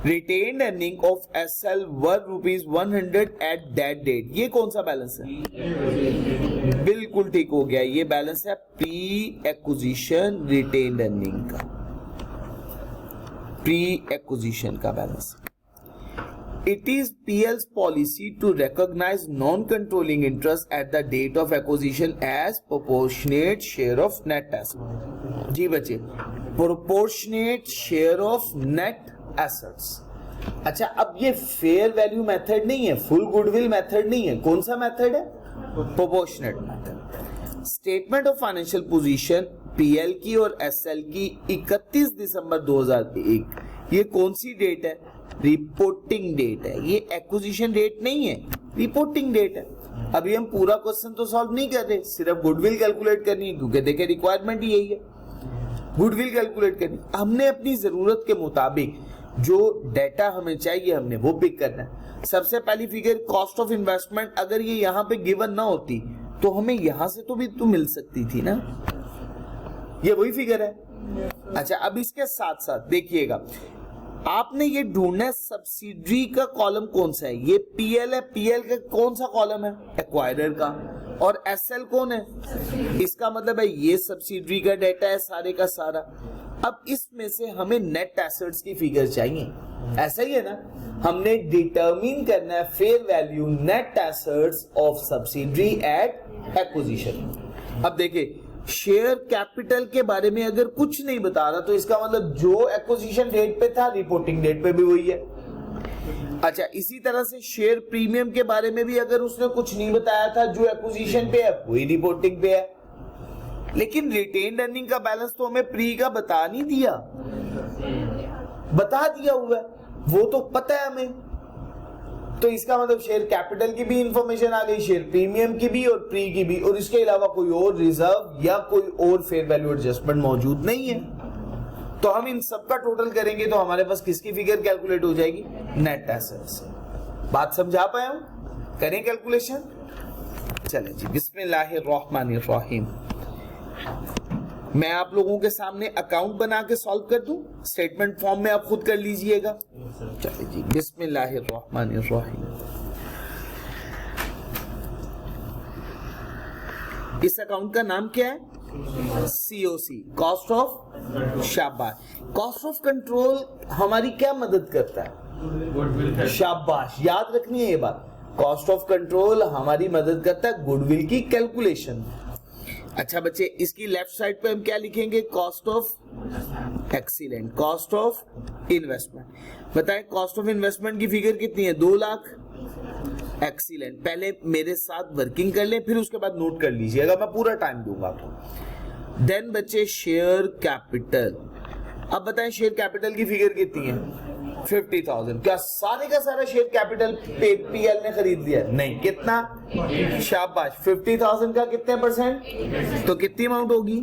[SPEAKER 1] Retained earning of SL were ₹100 at that date. ये कौन सा बैलेंस है? बिल्कुल ठीक हो गया, ये बैलेंस है प्री एक्विजिशन रिटेन्ड अर्निंग का, प्री एक्विजिशन का balance. It is PL's policy to recognize non-controlling interest at the date of acquisition as proportionate share of net assets। जी बच्चे, proportionate share of net assets। अच्छा, अब ये fair value method नहीं है, full goodwill method नहीं है, कौन सा मेथड है? Proportionate method. Statement of financial position PL की और एसएल की 31 दिसंबर 2001। ये कौन सी डेट है? रिपोर्टिंग डेट है। ये एक्विजिशन डेट नहीं है, रिपोर्टिंग डेट है। अभी हम पूरा क्वेश्चन तो सॉल्व नहीं कर रहे, सिर्फ गुडविल कैलकुलेट करनी है, क्योंकि देखिए रिक्वायरमेंट ही यही है, गुडविल कैलकुलेट करनी। हमने अपनी जरूरत के मुताबिक जो डाटा हमें चाहिए हमने वो पिक करना है। सबसे पहली फिगर कॉस्ट ऑफ इन्वेस्टमेंट, अगर ये यहाँ पे गिवन ना होती तो हमें यहां से तो भी तो मिल सकती थी ना, ये वही फिगर है। अच्छा, अब इसके साथ साथ देखिएगा, आपने ये ढूंढना है सब्सिडरी का कॉलम कौन सा है। ये पीएल है, पीएल का कौन सा कॉलम है? एक्वायरर का। और एसएल कौन है? इसका मतलब है ये सब्सिडरी का डेटा है सारे का सारा। अब इसमें से हमें नेट एसेट्स की फिगर चाहिए, ऐसा ही है ना। हमने डिटरमिन करना है fair value net assets of subsidiary at acquisition. अब देखिए, शेयर कैपिटल के बारे में अगर कुछ नहीं बता रहा तो इसका मतलब जो एक्विजिशन डेट पे था रिपोर्टिंग डेट पे भी वही है। अच्छा, इसी तरह से शेयर प्रीमियम के बारे में भी अगर उसने कुछ नहीं बताया था, जो एक्विजिशन पे है वही रिपोर्टिंग पे है। लेकिन रिटेन्ड अर्निंग का बैलेंस तो हमें प्री का बता नहीं दिया, बता दिया हुआ है, वो तो पता है हमें। तो इसका मतलब शेयर कैपिटल की भी इंफॉर्मेशन आ गई, शेयर प्रीमियम की भी और प्री की भी, और इसके अलावा कोई और रिजर्व या कोई और फेयर वैल्यू एडजस्टमेंट मौजूद नहीं है। तो हम इन सबका टोटल करेंगे तो हमारे पास किसकी फिगर कैलकुलेट हो जाएगी? Net assets. बात समझा पाए हम? करें कैलकुलेशन? चलें जी, बिस्मिल्लाहिर्रहमानिर्रहीम। मैं आप लोगों के सामने अकाउंट बना के सॉल्व कर दूं, स्टेटमेंट फॉर्म में आप खुद कर लीजिएगा। चलिए जी, बिस्मिल्लाहिर्रहमानिर्रहीम। इस अकाउंट का नाम क्या है? COC, cost of. शाबाश, कॉस्ट ऑफ कंट्रोल हमारी क्या मदद करता है? शाबाश, याद रखनी है ये बात, कॉस्ट ऑफ कंट्रोल हमारी मदद करता है गुडविल की कैलकुलेशन। अच्छा बच्चे, इसकी लेफ्ट साइड पे हम क्या लिखेंगे? Cost of. Excellent, cost of investment. बताएं कॉस्ट ऑफ इन्वेस्टमेंट की फिगर कितनी है? 2 लाख। एक्सीलेंट, पहले मेरे साथ वर्किंग कर लें, फिर उसके बाद नोट कर लीजिएगा, मैं पूरा टाइम दूंगा आपको। देन बच्चे शेयर कैपिटल। अब बताएं शेयर कैपिटल की फिगर कितनी है? 50,000। क्या सारे का सारा शेयर कैपिटल पीएल ने खरीद लिया? नहीं। कितना? शाबाश, 50,000 का कितने %? तो कितनी अमाउंट होगी?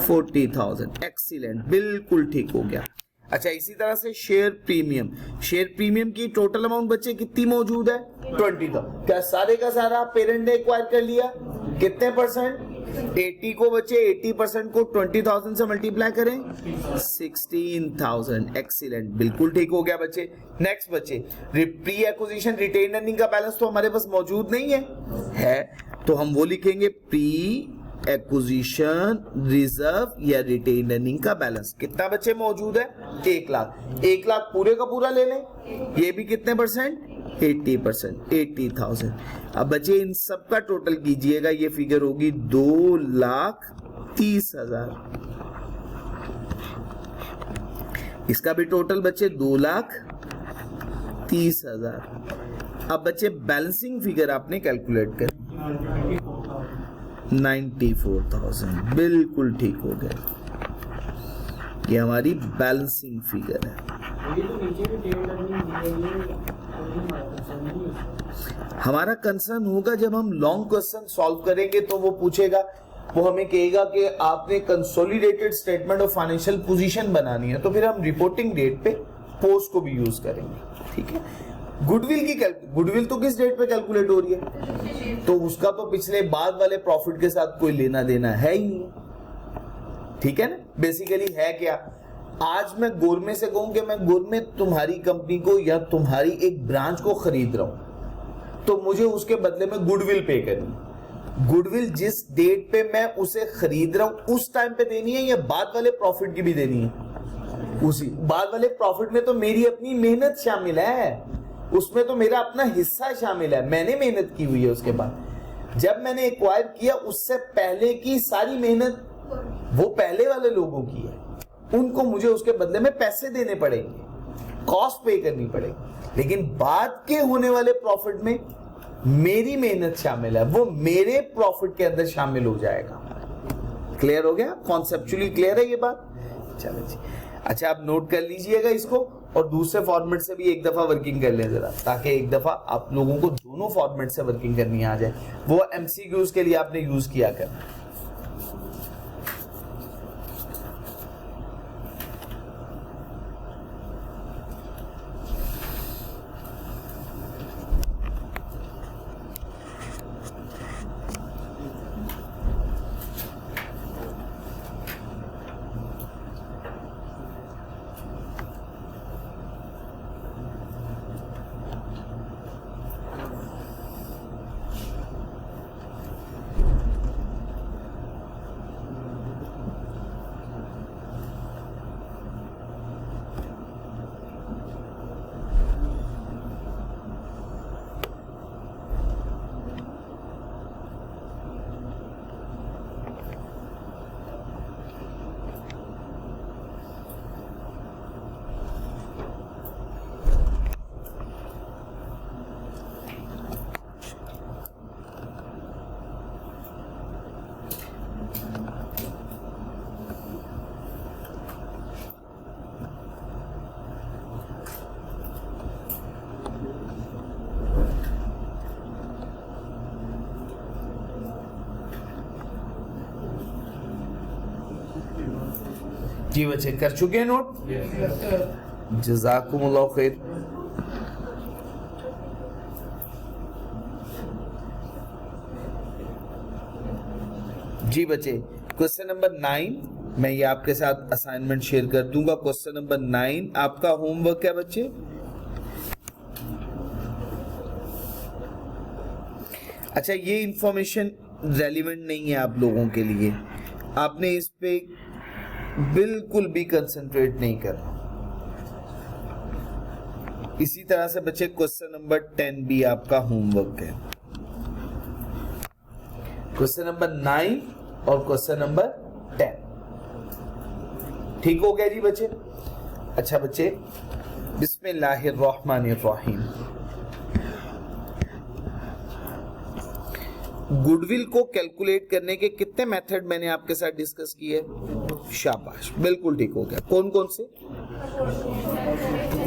[SPEAKER 1] 40,000। एक्सीलेंट, बिल्कुल ठीक हो गया। अच्छा, इसी तरह से शेयर प्रीमियम। शेयर प्रीमियम की टोटल अमाउंट बच्चे कितनी मौजूद है? 20,000। क्या सारे का सारा पेरेंट ने एक्वायर कर लिया? कितने परसेंट? 80 को बच्चे 80% को 20,000 से मल्टीप्लाई करें 16,000। एक्सीलेंट, बिल्कुल ठीक हो गया बच्चे। नेक्स्ट बच्चे, प्री एक्विजिशन रिटेन अर्निंग का बैलेंस तो हमारे पास मौजूद नहीं है तो हम वो लिखेंगे प्री एक्विजिशन रिजर्व या रिटेन अर्निंग का बैलेंस। कितना बच्चे मौजूद है? 1 लाख। 1 लाख पूरे का पूरा ले लें, ये भी कितने परसेंट? 80%, 80,000। अब बच्चे इन सब का टोटल कीजिएगा, ये फिगर होगी 2,30,000। इसका भी टोटल बच्चे 2,30,000। अब बच्चे बैलेंसिंग फिगर आपने कैलकुलेट कर 94,000, बिल्कुल ठीक हो गया। ये हमारी बैलेंसिंग फिगर है। हमारा कंसर्न होगा जब हम लॉन्ग क्वेश्चन सॉल्व करेंगे तो वो पूछेगा, वो हमें कहेगा कि आपने consolidated statement of financial position बनानी है, तो फिर हम रिपोर्टिंग डेट पे पोस्ट को भी यूज करेंगे। ठीक है। गुडविल तो किस डेट पे कैलकुलेट हो रही है, तो उसका तो पिछले बाद वाले प्रॉफिट के साथ कोई लेना देना है ही नहीं। ठीक है ना। बेसिकली है क्या, आज मैं गोरमे से कहूं कि मैं गोरमे तुम्हारी कंपनी को या तुम्हारी एक ब्रांच को खरीद रहा हूं, तो मुझे उसके बदले में गुडविल पे करनी। गुडविल जिस डेट पे मैं उसे खरीद रहा हूं उस टाइम पे देनी है या बाद वाले प्रॉफिट की भी देनी है? उसी बाद वाले प्रॉफिट में तो मेरी अपनी मेहनत शामिल है, उसमें तो मेरा अपना हिस्सा शामिल है, मैंने मेहनत की हुई है। उसके बाद जब मैंने एक्वायर किया उससे पहले की सारी मेहनत वो पहले वाले लोगों की है, उनको मुझे उसके बदले में पैसे देने पड़ेंगे, कॉस्ट पे करनी पड़ेगी। लेकिन बाद के होने वाले प्रॉफिट में मेरी मेहनत शामिल है, वो मेरे प्रॉफिट के अंदर शामिल हो जाएगा। क्लियर हो गया? कॉन्सेप्चुअली क्लियर है ये बात? चलो जी। अच्छा, आप नोट कर लीजिएगा इसको और दूसरे फॉर्मेट से भी एक दफा वर्किंग कर लें जरा, ताकि एक दफा आप लोगों को दोनों फॉर्मेट से वर्किंग करनी आ जाए। वो एमसीक्यूज के लिए आपने यूज किया कर। जी बच्चे कर चुके हैं नोट? जज़ाकुमुल्लाह खैर। जी बच्चे, क्वेश्चन नंबर 9 मैं ये आपके साथ असाइनमेंट शेयर कर दूंगा। क्वेश्चन नंबर 9 आपका होमवर्क है बच्चे। अच्छा, ये इंफॉर्मेशन रेलिवेंट नहीं है आप लोगों के लिए, आपने इस पे बिल्कुल भी कंसंट्रेट नहीं करना। इसी तरह से बच्चे क्वेश्चन नंबर 10 भी आपका होमवर्क है। क्वेश्चन नंबर 9 और क्वेश्चन नंबर 10 ठीक हो गया जी बच्चे? अच्छा बच्चे, बिस्मिल्लाहिर्रहमानिर्रहीम। गुडविल को कैलकुलेट करने के कितने मेथड मैंने आपके साथ डिस्कस किए? शाबाश, बिल्कुल ठीक हो गया। कौन कौन से?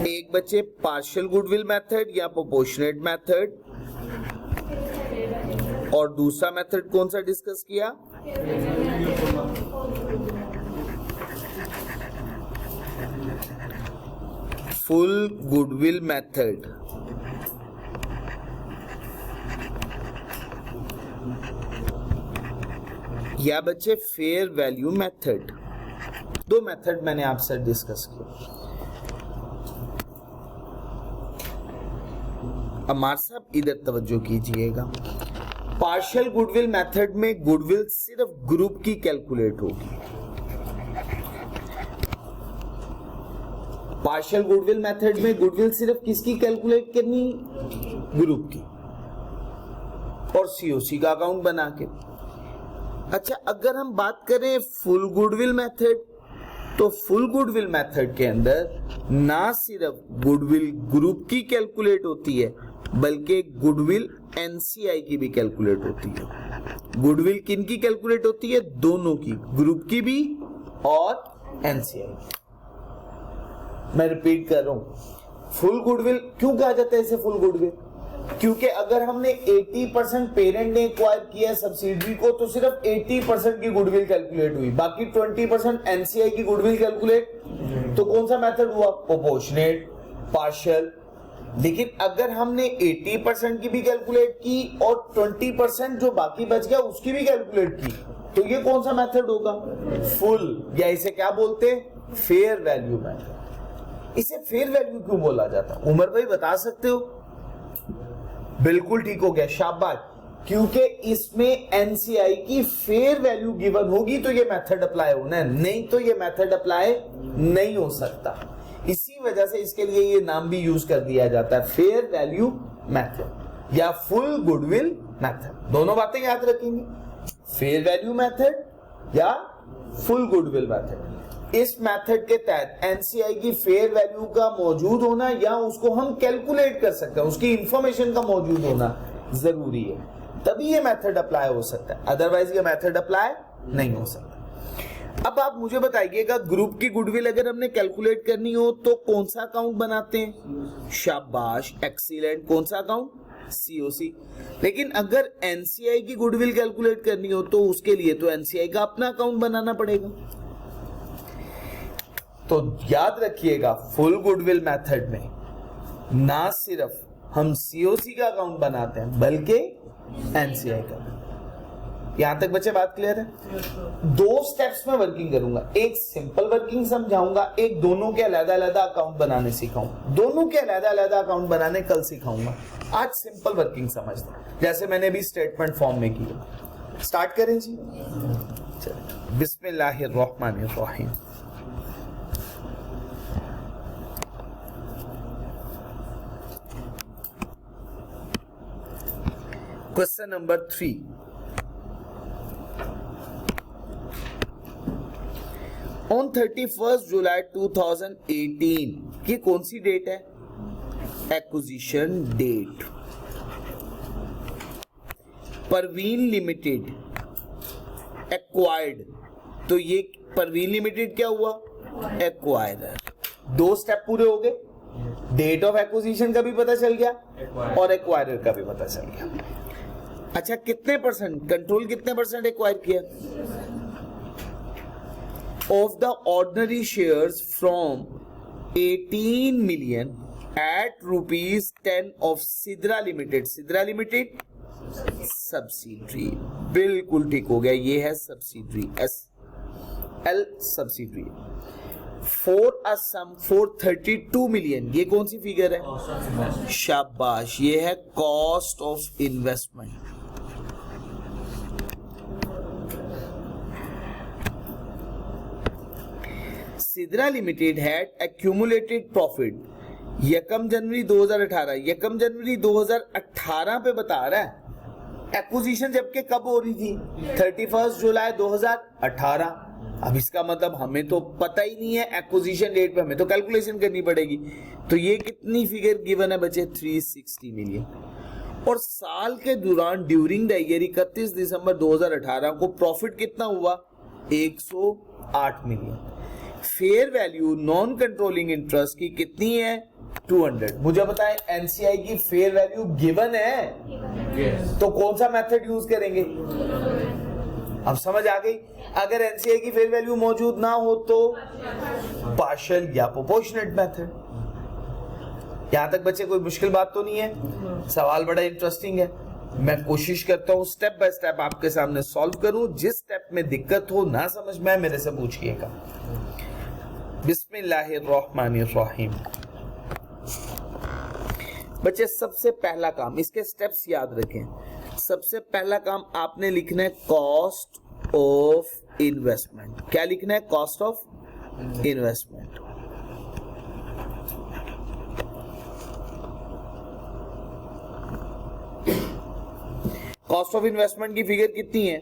[SPEAKER 1] एक बच्चे पार्शियल गुडविल मेथड या प्रोपोर्शनेट मेथड, और दूसरा मेथड कौन सा डिस्कस किया? Full goodwill method. या बच्चे फेयर वैल्यू मेथड। दो मेथड मैंने आपसे डिस्कस किया। अमार साहब इधर तवज्जो कीजिएगा। पार्शियल गुडविल मेथड में गुडविल सिर्फ ग्रुप की कैलकुलेट होगी। पार्शियल गुडविल मेथड में गुडविल सिर्फ किसकी कैलकुलेट करनी? ग्रुप की, और सीओसी का अकाउंट बना के। अच्छा, अगर हम बात करें फुल गुडविल मेथड, तो फुल गुडविल मेथड के अंदर ना सिर्फ गुडविल ग्रुप की कैलकुलेट होती है, बल्कि गुडविल एनसीआई की भी कैलकुलेट होती है। गुडविल किन की कैलकुलेट होती है? दोनों की, ग्रुप की भी और एनसीआई की। मैं रिपीट कर रहा हूं, फुल गुडविल क्यों कहा जाता है इसे फुल गुडविल? क्योंकि अगर हमने 80% पेरेंट ने एक्वायर किया है सब्सिडरी को, तो सिर्फ 80% की गुडविल कैलकुलेट हुई, बाकी 20% एनसीआई की गुडविल कैलकुलेट। तो कौन सा मेथड हुआ? Proportionate, partial. लेकिन अगर हमने 80% की भी कैलकुलेट की और 20% जो बाकी बच गया उसकी भी कैलकुलेट की, तो ये कौन सा मेथड होगा? फुल, या इसे क्या बोलते हैं? Fair value method. इसे फेयर वैल्यू क्यों बोला जाता? उमर भाई बता सकते हो? बिल्कुल ठीक हो गया, शाबाश। क्योंकि इसमें एनसीआई की फेयर वैल्यू गिवन होगी तो ये मेथड अप्लाई होना है, नहीं तो ये मेथड अप्लाई नहीं हो सकता। इसी वजह से इसके लिए ये नाम भी यूज कर दिया जाता है, फेयर वैल्यू मेथड या फुल गुडविल मेथड। दोनों बातें याद रखेंगे, फेयर वैल्यू मेथड या फुल गुडविल मेथड। इस मेथड के तहत एनसीआई की फेयर वैल्यू का मौजूद होना या उसको हम कैलकुलेट कर सकते हैं, उसकी इंफॉर्मेशन का मौजूद होना जरूरी है, तभी ये मेथड अप्लाई हो सकता है, अदरवाइज ये मेथड अप्लाई नहीं हो सकता। अब आप मुझे बताइएगा, ग्रुप की गुडविल अगर हमने कैलकुलेट करनी हो तो कौन सा अकाउंट बनाते हैं? शाबाश, एक्सीलेंट। कौन सा अकाउंट? सीओसी। लेकिन अगर एनसीआई की गुडविल कैलकुलेट करनी हो तो उसके लिए तो एनसीआई का अपना अकाउंट बनाना पड़ेगा। तो याद रखिएगा, फुल गुडविल मेथड में ना सिर्फ हम सीओसी का अकाउंट बनाते हैं बल्कि एनसीआई का। यहां तक बच्चे बात क्लियर है? दो स्टेप्स में वर्किंग करूंगा, एक सिंपल वर्किंग समझाऊंगा, एक दोनों के अलग-अलग अकाउंट बनाने सिखाऊंगा। दोनों के अलग-अलग अकाउंट बनाने कल सिखाऊंगा, आज सिंपल वर्किंग समझते जैसे मैंने भी स्टेटमेंट फॉर्म में किया। स्टार्ट करें जी। चलिए, बिस्मिल्लाहिर्रहमानिर्रहीम। क्वेश्चन नंबर 3, ऑन 31 जुलाई 2018, ये कौन सी डेट है? Acquisition date. Parveen limited acquired, तो ये परवीन लिमिटेड क्या हुआ? एक्वायरर। दो स्टेप पूरे हो गए, डेट ऑफ एक्विजिशन का भी पता चल गया और एक्वायरर का भी पता चल गया। अच्छा, कितने परसेंट कंट्रोल, कितने परसेंट एक्वायर किया? Of the ordinary shares from 18 million at ₹10 of Sidra limited. Sidra limited subsidiary, बिल्कुल ठीक हो गया, ये है subsidiary, SL subsidiary. For a sum 432 million, ये कौन सी फिगर है? शाबाश, ये है cost of investment. Sidra limited had accumulated profit यकम जनवरी 2018 पे बता रहा है एक्विजिशन, जबकि कब हो रही थी? 31 जुलाई 2018। अब इसका मतलब हमें तो पता ही नहीं है एक्विजिशन डेट पे, हमें तो कैलकुलेशन करनी पड़ेगी। तो ये कितनी फिगर गिवन है बच्चे? 360 मिलियन। और साल के दौरान ड्यूरिंग द ईयर 31 दिसंबर 2018 को प्रॉफिट कितना हुआ? 108 million. Fair value non controlling interest की कितनी है? 200। मुझे बताएं, एनसीआई की फेयर वैल्यू गिवन है, तो कौन सा मेथड यूज करेंगे? अब समझ आ गई। अगर एनसीआई की फेयर वैल्यू मौजूद ना हो तो पार्शियल या प्रोपोर्शनेट मेथड। यहां तक बच्चे कोई मुश्किल बात तो नहीं है? सवाल बड़ा इंटरेस्टिंग है। मैं कोशिश करता हूं स्टेप बाय स्टेप आपके सामने सॉल्व करूं। जिस स्टेप में दिक्कत हो, ना समझ में आए, मेरे से पूछिएगा। बिस्मिल्लाहिर्रहमानिर्रहीम। बच्चे सबसे पहला काम, इसके स्टेप्स याद रखें। सबसे पहला काम आपने लिखना है कॉस्ट ऑफ इन्वेस्टमेंट। क्या लिखना है? Cost of investment. Cost of investment की फिगर कितनी है?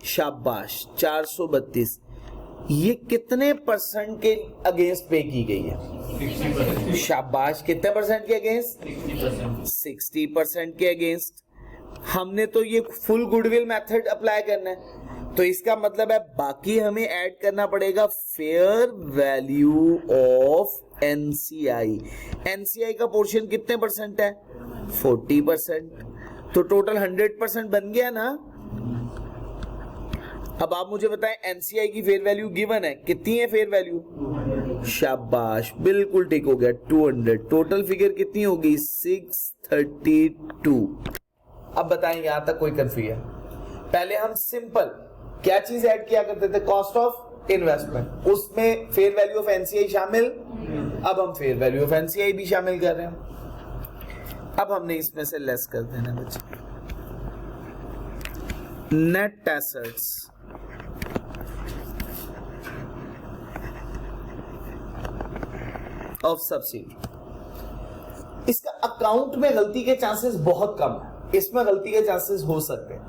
[SPEAKER 1] शाबाश, 432। ये कितने परसेंट के अगेंस्ट पे की गई है? शाबाश, कितने परसेंट के अगेंस्ट? 60% के अगेंस्ट। हमने तो ये फुल गुडविल मेथड अप्लाई करना है, तो इसका मतलब है बाकी हमें ऐड करना पड़ेगा fair value of NCI. NCI का पोर्शन कितने परसेंट है? 40%। तो टोटल 100% बन गया ना। अब आप मुझे बताएं एनसीआई की फेयर वैल्यू गिवन है, कितनी है फेयर वैल्यू? शाबाश, बिल्कुल ठीक हो गया, 200। टोटल फिगर कितनी होगी? 632। अब बताएं यहां तक कोई कंफ्यूजन? पहले हम सिंपल क्या चीज ऐड किया करते थे? Cost of investment. उसमें फेयर वैल्यू ऑफ एनसीआई शामिल। अब हम फेयर वैल्यू ऑफ एनसीआई भी शामिल कर रहे हैं। अब हमने इसमें से लेस कर देना बच्चे। Net assets of subsidy. इसका अकाउंट में गलती के चांसेस बहुत कम है, इसमें गलती के चांसेस हो सकते हैं,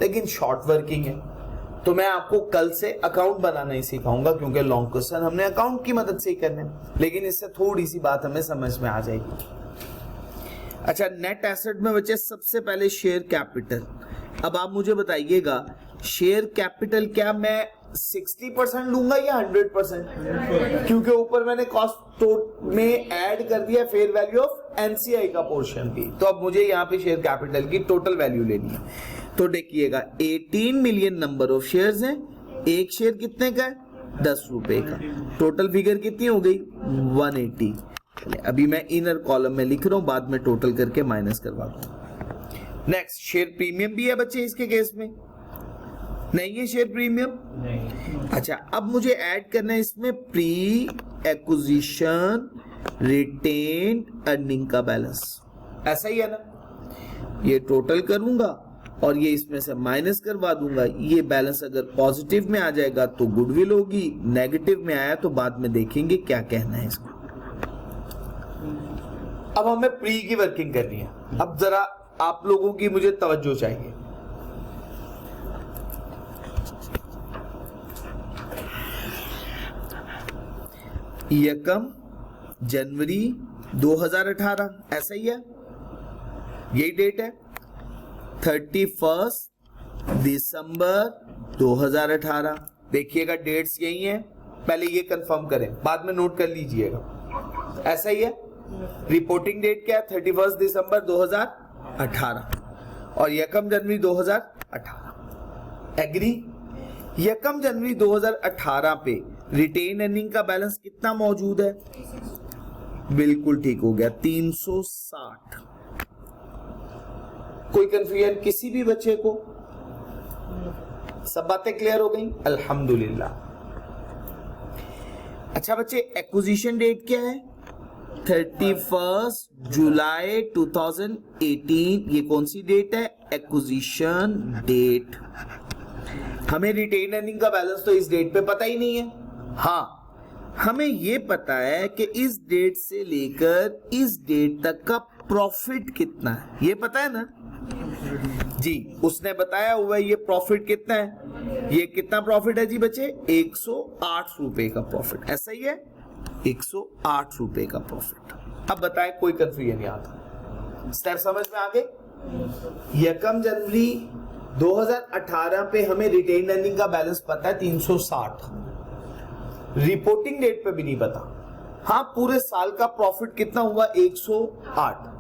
[SPEAKER 1] लेकिन शॉर्ट वर्किंग है। तो मैं आपको कल से अकाउंट बनाना ही सिखाऊंगा, क्योंकि लॉन्ग क्वेश्चन हमने अकाउंट की मदद से ही करने, लेकिन इससे थोड़ी सी बात हमें समझ में आ जाएगी। अच्छा, नेट एसेट में बचे सबसे पहले शेयर कैपिटल। अब आप मुझे बताइएगा शेयर कैपिटल क्या मैं 60% लूंगा या 100%? क्योंकि ऊपर मैंने कॉस्ट में ऐड कर दिया फेयर वैल्यू ऑफ एनसीआई का पोर्शन भी। तो अब मुझे यहाँ पे शेयर कैपिटल की टोटल वैल्यू लेनी है। तो देखिएगा 18 मिलियन नंबर ऑफ शेयर्स हैं। एक शेयर कितने का है? 10 रुपए का। टोटल फिगर कितनी हो गई? 180। अभी मैं इनर कॉलम में लिख रहा हूं, बाद में टोटल करके माइनस करवा दूंगा। नेक्स्ट, शेयर प्रीमियम भी है बच्चे इसके केस में? नहीं है शेयर प्रीमियम? नहीं। अच्छा, अब मुझे ऐड करना है इसमें प्री एक्विजिशन रिटेन्ड अर्निंग का बैलेंस। ऐसा ही है ना? ये टोटल करूंगा और ये इसमें से माइनस करवा दूंगा। ये बैलेंस अगर पॉजिटिव में आ जाएगा तो गुडविल होगी, नेगेटिव में आया तो बाद में देखेंगे क्या कहना है इसको। अब हमें प्री की वर्किंग करनी है। अब जरा आप लोगों की मुझे तवज्जो चाहिए। यकम जनवरी 2018, ऐसा ही है, यही डेट है। 31 दिसंबर 2018। देखिएगा डेट्स यही हैं, पहले ये कंफर्म करें, बाद में नोट कर लीजिएगा। ऐसा ही है। रिपोर्टिंग डेट क्या है? 31 दिसंबर 2018 और यकम जनवरी 2018। एग्री? यकम जनवरी 2018 पे रिटेन अर्निंग का बैलेंस कितना मौजूद है? बिल्कुल ठीक हो गया, 360। कोई कंफ्यूजन किसी भी बच्चे को? सब बातें क्लियर हो गई? अल्हम्दुलिल्लाह। अच्छा बच्चे, एक्विजिशन डेट क्या है? 31 जुलाई 2018। ये कौन सी डेट है? Acquisition date. हमें रिटेन अर्निंग का बैलेंस तो इस डेट पे पता ही नहीं है। हाँ, हमें ये पता है कि इस डेट से लेकर इस डेट तक का प्रॉफिट कितना है, ये पता है ना जी? उसने बताया हुआ है ये प्रॉफिट कितना है। ये कितना प्रॉफिट है जी बच्चे? 108 रुपए का प्रॉफिट। ऐसा ही है, 108 रुपए का प्रॉफिट। अब बताएं कोई कंफ्यूजन नहीं आता? स्टेप समझ में आ गए? यकम जनवरी 2018 पे हमें रिटेन अर्निंग का बैलेंस पता है 360। रिपोर्टिंग डेट पे भी नहीं पता। हाँ, पूरे साल का प्रॉफिट कितना हुआ? 108।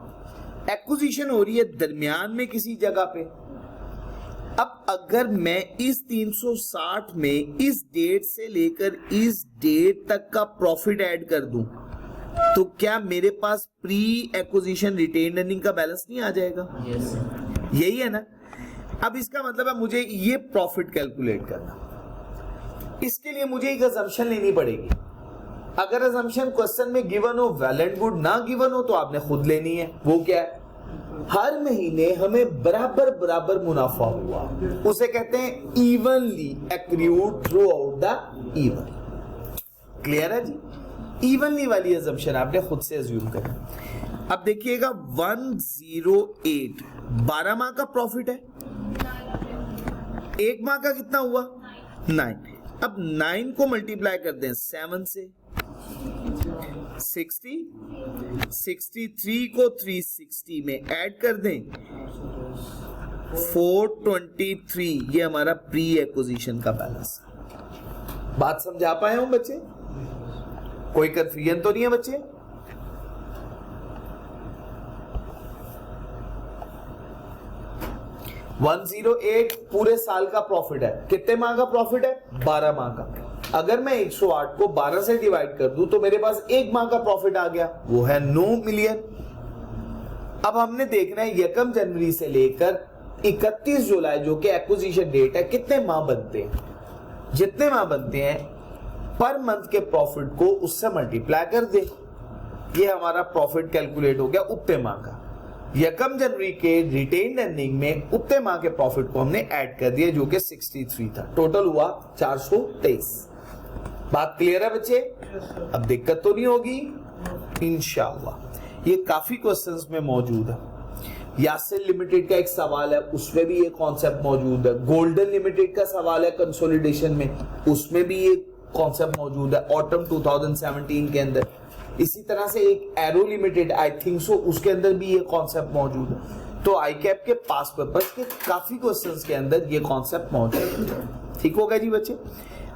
[SPEAKER 1] एक्विजिशन हो रही है दरमियान में किसी जगह पे। अब अगर मैं इस 360 में इस डेट से लेकर इस डेट तक का प्रॉफिट ऐड कर दूं, तो क्या मेरे पास प्री एक्विजिशन रिटेन अर्निंग का बैलेंस नहीं आ जाएगा? यही है ना। अब इसका मतलब है मुझे ये प्रॉफिट कैलकुलेट करना, इसके लिए मुझे एक अजम्पशन लेनी पड़ेगी। अगर अजम्पशन क्वेश्चन में गिवन हो, वेल एंड गुड, ना गिवन हो तो आपने खुद लेनी है। वो क्या है? हर महीने हमें बराबर बराबर मुनाफा हुआ, उसे कहते हैं evenly accrued through out the year. Clear है जी? इवनली वाली अजम्पशन आपने खुद से अज्यूम करना। अब देखिएगा 108 12 माह का प्रॉफिट है, एक माह का कितना हुआ? 9। अब 9 को मल्टीप्लाई कर दें 7 से, 60, 63 को 360 में ऐड कर दें 423, ये हमारा प्री एक्विजिशन का बैलेंस। बात समझा पाए हो बच्चे? कोई कंफ्यूजन तो नहीं है बच्चे? $108 पूरे साल का प्रॉफिट है। कितने माह का प्रॉफिट है? 12 माह का। अगर मैं 108 को 12 से डिवाइड कर दूं तो मेरे पास एक माह का प्रॉफिट आ गया, वो है 9 मिलियन। अब हमने देखना है 1 जनवरी से लेकर 31 जुलाई जो कि एक्विजिशन डेट है, कितने माह बनते हैं। जितने माह बनते हैं पर मंथ के प्रॉफिट को उससे मल्टीप्लाई कर दे, ये हमारा प्रॉफिट कैलकुलेट हो गया उतने माह का। 1 जनवरी के रिटेन्ड अर्निंग में उतने माह के प्रॉफिट को हमने ऐड कर दिया जो कि 63 था। टोटल हुआ 423। बात क्लियर है बच्चे? अब दिक्कत तो नहीं होगी इंशाअल्लाह। ये काफी क्वेश्चंस में मौजूद है। यासिर लिमिटेड का एक सवाल है, उसमें भी ये कॉन्सेप्ट मौजूद है। गोल्डन लिमिटेड का सवाल है कंसोलिडेशन में, उसमें भी ये कॉन्सेप्ट मौजूद है ऑटम 2017 के अंदर। इसी तरह से एक arrow limited, I think so, उसके अंदर भी ये कॉन्सेप्ट मौजूद है। तो आई कैप के पास पेपर्स के काफी क्वेश्चंस के अंदर ये कॉन्सेप्ट मौजूद है। ठीक होगा जी बच्चे?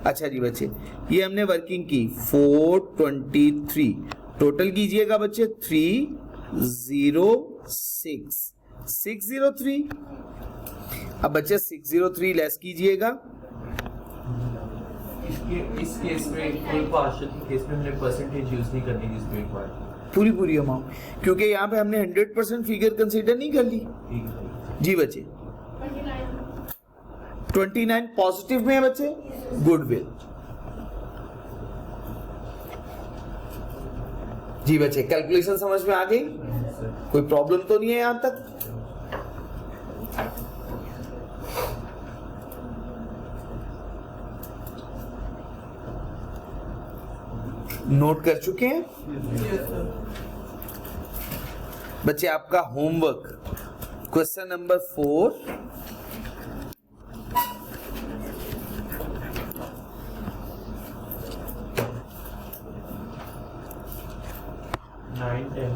[SPEAKER 1] अच्छा जी बच्चे, ये हमने वर्किंग की 423, टोटल कीजिएगा बच्चे 306 603। अब बच्चे 603 लेस कीजिएगा,
[SPEAKER 3] इस केस में फुल पार्शियल के केस में हमने परसेंटेज यूज नहीं करनी जिसमें रिक्वायर्ड
[SPEAKER 1] पूरी अमाउंट, क्योंकि यहाँ पे हमने 100% फिगर कंसीडर नहीं कर ली। जी बच्चे 29 पॉजिटिव में है बच्चे, गुडविल। जी बच्चे कैलकुलेशन समझ में आ गई? कोई प्रॉब्लम तो नहीं है यहां तक? नोट कर चुके हैं बच्चे? आपका होमवर्क क्वेश्चन नंबर 4
[SPEAKER 3] 9, 10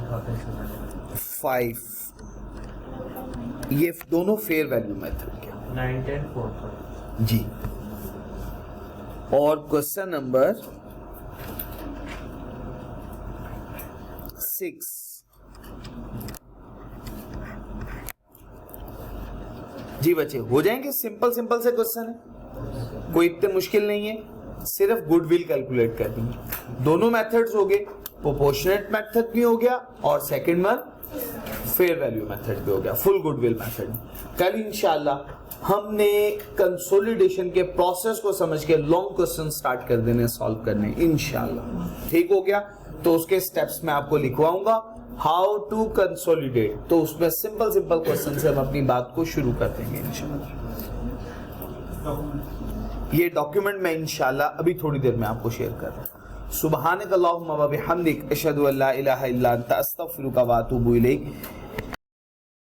[SPEAKER 1] 5, ये दोनों फेयर वैल्यू मेथड के
[SPEAKER 3] 9, 10 4
[SPEAKER 1] जी। और क्वेश्चन नंबर 6 जी बच्चे हो जाएंगे। सिंपल से क्वेश्चन है, कोई इतने मुश्किल नहीं है, सिर्फ गुडविल कैलकुलेट कर देंगे। दोनों मेथड्स हो गए, प्रोपोर्शनेट मेथड भी हो गया और second one fair value method भी हो गया, फुल गुडविल मेथड। कल इंशाल्लाह हमने कंसोलिडेशन के प्रोसेस को समझ के लॉन्ग क्वेश्चन स्टार्ट कर देने, सॉल्व करने इंशाल्लाह। ठीक हो गया? तो उसके स्टेप्स में आपको लिखवाऊंगा हाउ टू कंसोलिडेट, तो उसमें सिंपल क्वेश्चन से हम अपनी बात को शुरू कर देंगे इंशाल्लाह। ये डॉक्यूमेंट मैं इंशाल्लाह अभी थोड़ी देर में आपको शेयर कर रहा हूँ। सुब्हानक अल्लाहुम्मा व बिहम्दिक अशहदु अल्ला इलाहा इल्ला अंता अस्तगफिरुका व अतूबु इलैक।